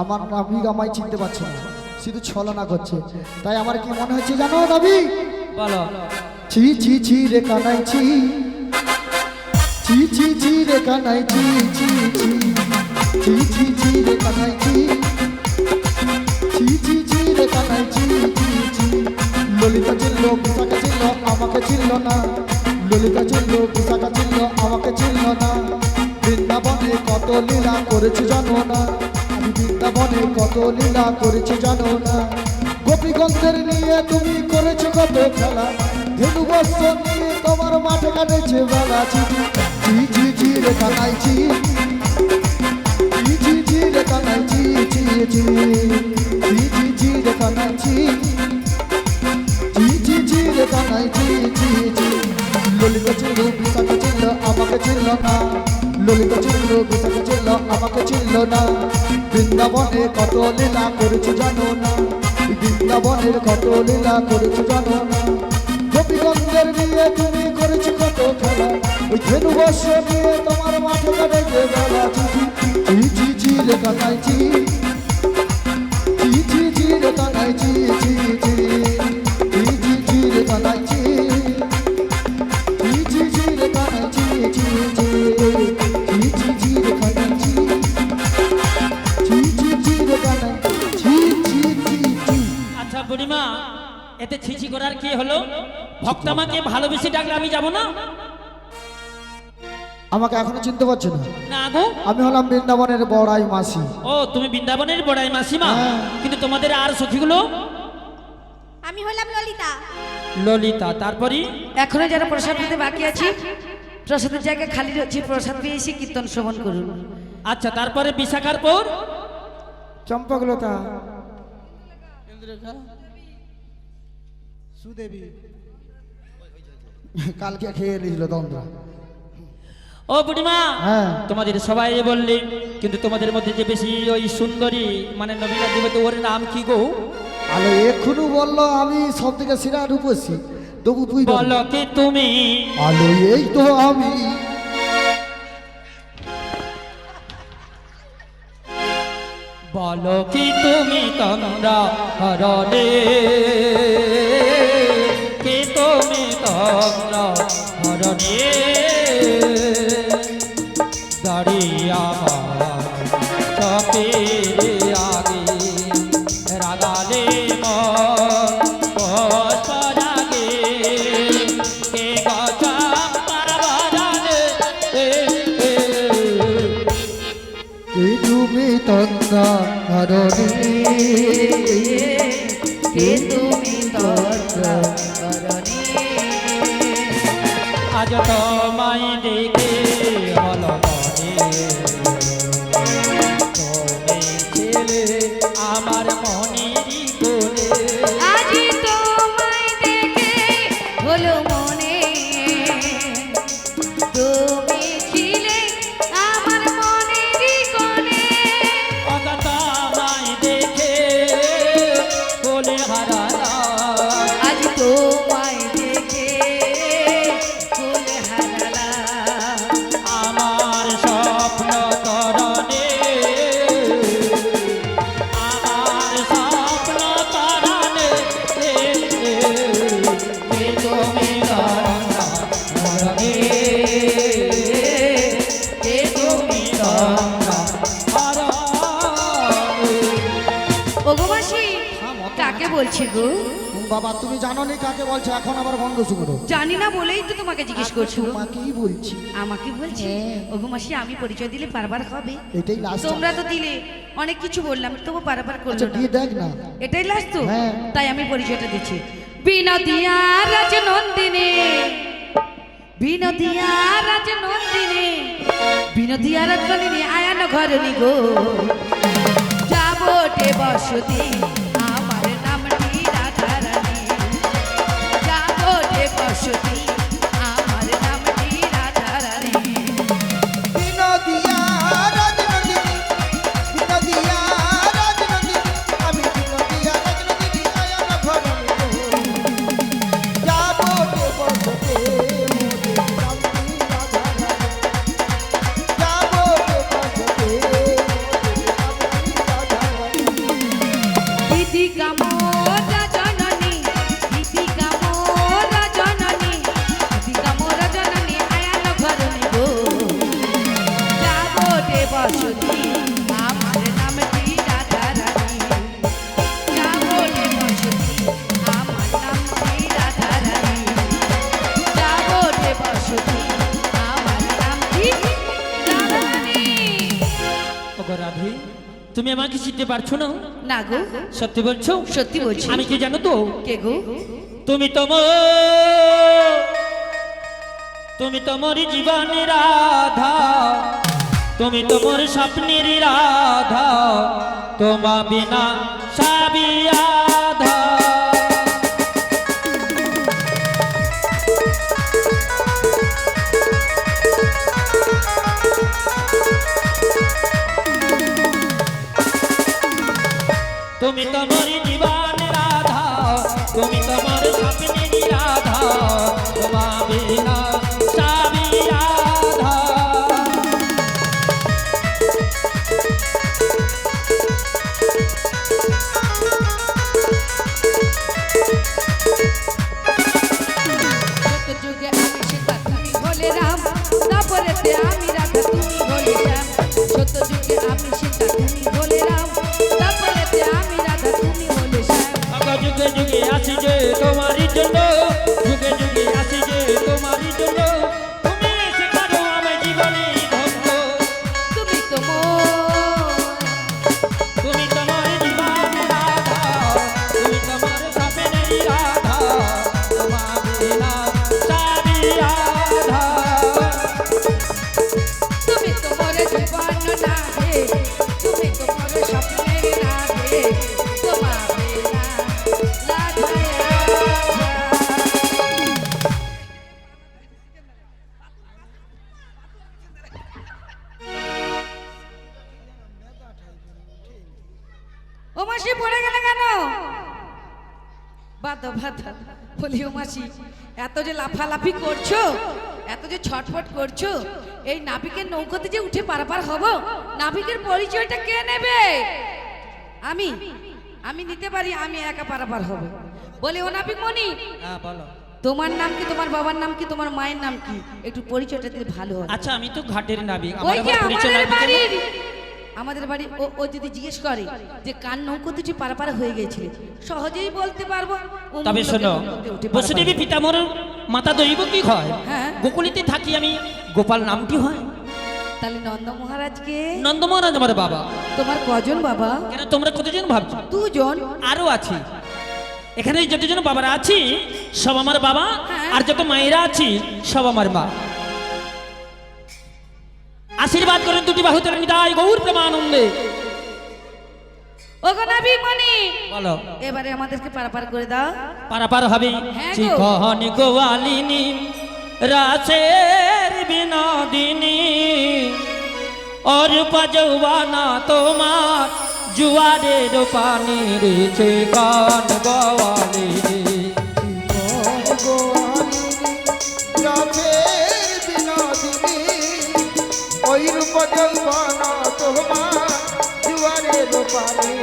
আমার নাবি আমায় চিনতে পারছে না, শুধু ছলনা করছে। তাই আমার কি মনে হচ্ছে জানো নাবি?
বলো।
ছি ছি ছি রে কানাই ছি, ছি ছি ছি রে কানাই ছি, ছি ছি ছি ছি ছি রে কানাই ছি, ছি ছি ছি রে কানাই ছি, ছি ছি। ললিতা চিনল, বিশাখা চিনল, আমাকে চিনল না। ললিতা চিনল, বিশাখা চিনল, আমাকে চিনল না। বৃন্দাবনে কত লীলা করেছি জানো না, আমি বৃন্দাবনে কত লীলা করেছি জানো না। গোপীগঞ্জের নিয়ে তুমি করেছো কত খেলা, ধেনু বস্ত্র নিয়ে তোমার মাঠে কাটেছে বেলা। ছি ছি ছি রে কানাইছি, ছি ছি ছি রে কানাইছি, ছি ছি ছি ছি ছি রে কানাইছি, ছি ছি ছি রে কানাইছি, ছি ছি। ললিতা চিনল, বিশাখা চিনল, আমাকে চিনল না। ললিতা চিনল, বিশাখা চিনল, আমাকে চিনল না। বৃন্দাবনে কত লীলা করেছি জানো না, বৃন্দাবনের কত লীলা করেছি জানো না। গোপীগঞ্জের নিয়ে তুমি করেছি কত খেলা, ওই ধেনু বস্ত্র নিয়ে তোমার মাঠে কাটাইছে বেলা। ছি ছি ছি রে কানাইছি, ছি ছি ছি রে কানাইছি, ছি ছি ছি ছি ছি রে কানাইছি, ছি ছি ছি রে কানাইছি, ছি ছি ছি ছি ছি রে কানাইছি, ছি ছি ছি রে কানাইছি, ছি ছি ছি ছি।
আচ্ছা বুড়িমা, এতে ছিছি করার কি হলো? ভক্ত আমাকে ভালোবেসে ডাকলে আমি যাব না?
আমাকে এখনো চিনতে পারছো না?
না গো,
আমি হলাম বৃন্দাবনের বড়াই মাসি।
ও তুমি বৃন্দাবনের বড়াই মাসিমা?
হ্যাঁ।
কিন্তু তোমাদের আর সখীগুলো?
আমি হলাম ললিতা।
ললিতা। তারপরে
এখনো যারা প্রসাদ পেতে বাকি আছে, প্রসাদের জায়গা খালি রয়েছে, প্রসাদ পেয়ে এসে কীর্তন শ্রবণ করুন।
আচ্ছা, তারপরে বিশাখার পর
চম্পকলতা, সুদেবী, কালকে খেয়ে নিয়েছিল দ্বন্দ্ব।
ও বুড়িমা,
হ্যাঁ।
তোমাদের সবাই বললে, কিন্তু তোমাদের মধ্যে যে বেশি ওই সুন্দরী মানে নবীনা দেবতী, ওর নাম কি গো?
আলো এক্ষুনি বললো আমি সব থেকে সেরা রূপসী, তবু তুই
বলো কি তুমি?
আলো এই তো আমি।
বলো কি তুমি তোমরা হরণে, কি তুমি তোমরা হরণে, দাঁড়িয়ে আমার চোখের আগে রাগালে মন পরাগে, কে গজা পারালে
কে তুমি তন্দ্রা হরণে, কে তুমি তন্দ্রা হরণে।
আজ তোমায় দেখে হলো মনে, তুমি ছেলে আমার মনেরই কোলে।
আজ তোমায় দেখে হলো মনে, তুমি ছিলে আমার মনেরই কোণে।
তোমায় দেখে কোলে হারালাম,
আজ তোমায় দেখে ফুলে হারালাম।
আমার স্বপ্ন তরণে, আমার স্বপ্ন তরণে, কে তুমি তরণা হরণে, কে তুমি তরণা হরণে।
ওগো মাসি কাকে বলছি গো?
বাবা তুমি জানো নি কাকে বলছো, এখন আবার বন্ধ শুনো।
জানি না বলেই তো তোমাকে জিজ্ঞেস করছো।
তোমাকেই বলছি,
আমাকে বলছি? ওগো মাসি আমি পরিচয় দিলে বারবার হবে?
এটাই লাস্ট।
তোমরা তো দিলে অনেক কিছু বললাম, তবু বারবার করলো
আচ্ছা
না।
দিয়ে দেখ না।
এটাই লাস্ট তো?
হ্যাঁ।
তাই আমি পরিচয়টা দিচ্ছি। বিনোদিয়া রাজনন্দিনী, বিনোদিয়া রাজনন্দিনী, বিনোদিয়া রাজনন্দিনী আয়ান ঘরণী গো, যাবটে বসতি আমার নামটি রাধারানী, যাবটে বসতি আমার নামটি রাধারানী।
বিনোদিয়া রাজনন্দিনী, বিনোদিয়া রাজনন্দিনী, আমি বিনোদিয়া রাজনন্দিনী আয়ান ঘরণী গো। যাবো রে বসতে মোদের নামটি রাধারানী, যাবো রে বসতে মোদের নামটি রাধারানী।
গীতিকা মোরা জননী, গীতিকা মোরা জননী, গীতিকা মোরা জননী আয়ান ঘরণী গো, যাবটে বসতি আমার নামটি রাধারানী, যাবটে বসতি আমার নামটি রাধারানী, যাবটে বসতি আমার নামটি রাধারানী।
ওগো রাধে, তুমি আমাকে চিনতে পারছো না?
না গো,
সত্যি বলছো?
সত্যি বলছি।
আমি কি জানো তো?
কে গো?
তুমি তোমার জীবনের রাধা, তুমি তোমার স্বপ্নের রাধা, তোমা বিনা সাবি আধা। তুমি তোমার জীবন রাধা, তুমি তোমার স্বপ্নের রাধা, তোমা বিনা সাবি রাধা।
যত যুগে আমি সীতা তুমি হলে রাম, তারপরেতে আমি রাধা তুমি হলে শ্যাম। যত যুগে আমি সীতা তুমি হলে রাম, তারপরেতে আমি রাধা তুমি হলে শ্যাম।
আগা যুগে যুগে আসি যে তোমারই জন্য, যুগে যুগে আসি যে তোমারই জন্য, তুমি শেখানো আমার জীবনে ধন্য।
তুমি তো মোর,
তুমি তোমার জীবন রাধা, তুমি তোমার স্বপ্নের রাধা, তোমা বিনা সাবি রাধা।
তুমি তো মোর জীবন রাধে, তুমি তো মোর স্বপ্নের রাধে, তোমা বিনা রাধা রাধা। ও মাসি পড়ে গেলে কেন? বাদো বাদো, বলি ও মাসি এত যে লাফালাফি করছো, এত যে ছটফট করছো, এই নাবিকের নৌকাতে যে উঠে পারাপার হব, নাবিকের পরিচয়টা কে নেবে? আমি আমি নিতে পারি, আমি একা পারাপার হব। বলি ও নাবিক মনি,
হ্যাঁ বলো।
তোমার নাম কি, তোমার বাবার নাম কি, তোমার মায়ের নাম কি? একটু পরিচয়টা দিলে ভালো হয়।
আচ্ছা আমি তো ঘাটের নাবিক,
ওই যে
আমার পরিচয়
আমাদের
না দিতে-
বাড়ির, আমাদের বাড়ি ও যদি জিজ্ঞেস করে যে কার নৌকো দুটি পারাপার হয়ে গেছিলে, সহজেই বলতে পারবো। অমুক
তবে
লোকের
শোনো,
নৌকোতে উঠে
বসুদেবী
পারাপার।
পিতামর মাতা দৈব কি হয়?
হ্যাঁ।
গোকুলিতে থাকি আমি, গোপাল নামটি হয়।
তাহলে নন্দ মহারাজকে,
নন্দ মহারাজ আমার বাবা।
তোমার কজন বাবা?
কেন তোমরা কতজন ভাবছো?
দুজন।
আরো আছে, এখানে যতজন বাবারা আছি সব আমার বাবা,
হ্যাঁ।
আর যত মায়েরা আছি সব আমার মা। আশীর্বাদ করেন দুটি বাহুতে নিতাই গৌর প্রেমানন্দে।
ওগো নাবিক মনি,
বলো।
এবারে আমাদেরকে পারাপার করে দাও।
পারাপার হবে
হ্যাঁ গো।
চিকন গোয়ালিনী রাসের বিনোদিনী, অরূপা যৌবনা তোমার জুয়ারের পানির চিকন গোয়ালিনী।
রাধের বিনোদিনী, ওই রূপ যৌবন তোমার জুয়ারের পানি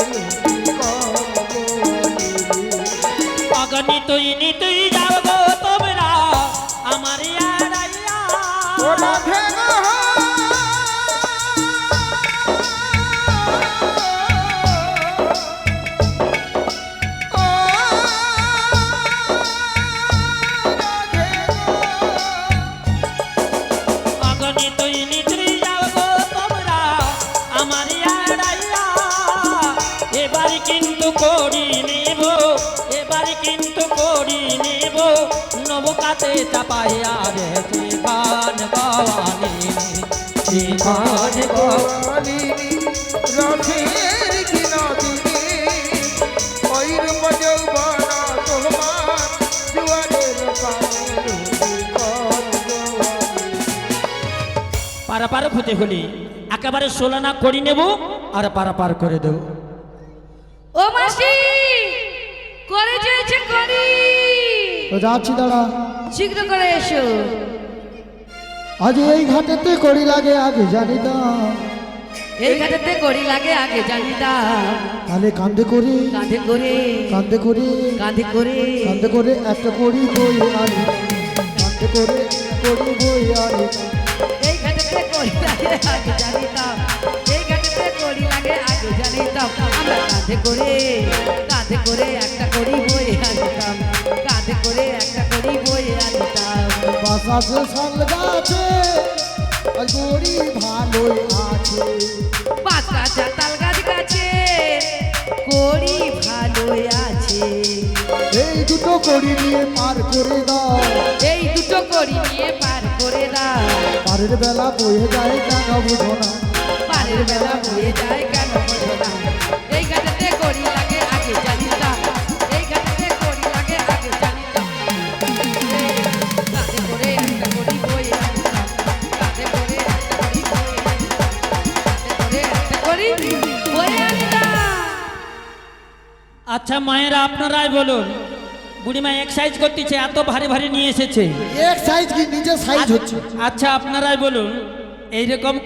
অগণিত তুই যাও গো তোমরা আমার আড়াইয়া।
ও রাধে গো, ও রাধে গো,
অগণিত তুই যাও গো তোমরা আমার আড়াইয়া। এবার কিন্তু করি নেব, এবার কিন্তু করি নেব নবকাতে চাপাইয়া রে জীবন গওয়ালিনী, জীবন
গোয়ালিনী, রাধের বিনোদিনী, ওই রূপ যৌবন তোমার জুয়ারের পানি
পারাপার হতে হলে একেবারে সোলানা করি নেব আর পারাপার করে দেব।
ও মাসি, করে চলছে করি,
তো যাচ্ছি দাঁড়া।
শীঘ্র করে এসো।
আজ এই ঘাটেতে করি লাগে আগে জানিতাম,
এই ঘাটেতে করি লাগে আগে জানিতাম।
তাহলে কান্দে করি,
কাঁধে করে,
কান্দে করি,
কাঁধে করে,
কান্দে করে একটা করি বই আনি, কান্দে করে করি বই আনি।
এই ঘাটেতে করি লাগে আগে জানিতাম, এই ঘাটেতে করি লাগে আগে জানিতাম। আমরা কাঁধে করে, কাঁধে করে একটা করি বই আনিতাম, কাঁধে করে একটা করি বই আনিতাম।
বাসাসে শাল গাছে আর গড়ি ভালোই আছে,
পাঁচ গাছা তাল গাছ গাছে করি ভালোই আছে।
এই দুটো করি নিয়ে পার করে দাও,
এই দুটো করি নিয়ে পার করে দাও।
পারের বেলা বয়ে যায় কেন বুঝো না,
পারের বেলা বয়ে যায় কেন বোঝো না। এই ঘাটেতে করি লাগে আগে জানিতাম, এই ঘাটেতে করি লাগে আগে জানিতাম। কাঁধে করে একটা করি বই আনিতাম, কাঁধে করে একটা করি বই আনিতাম, কাঁধে করে একটা করি বই আনিতাম।
আচ্ছা মায়েরা আপনারাই বলুন, বুড়িমা এক্সারসাইজ করতেছে, এত ভারী ভারী নিয়ে এসেছে।
এক সাইজ কি নিজের সাইজ হচ্ছে।
আচ্ছা আপনারাই বলুন, এইরকম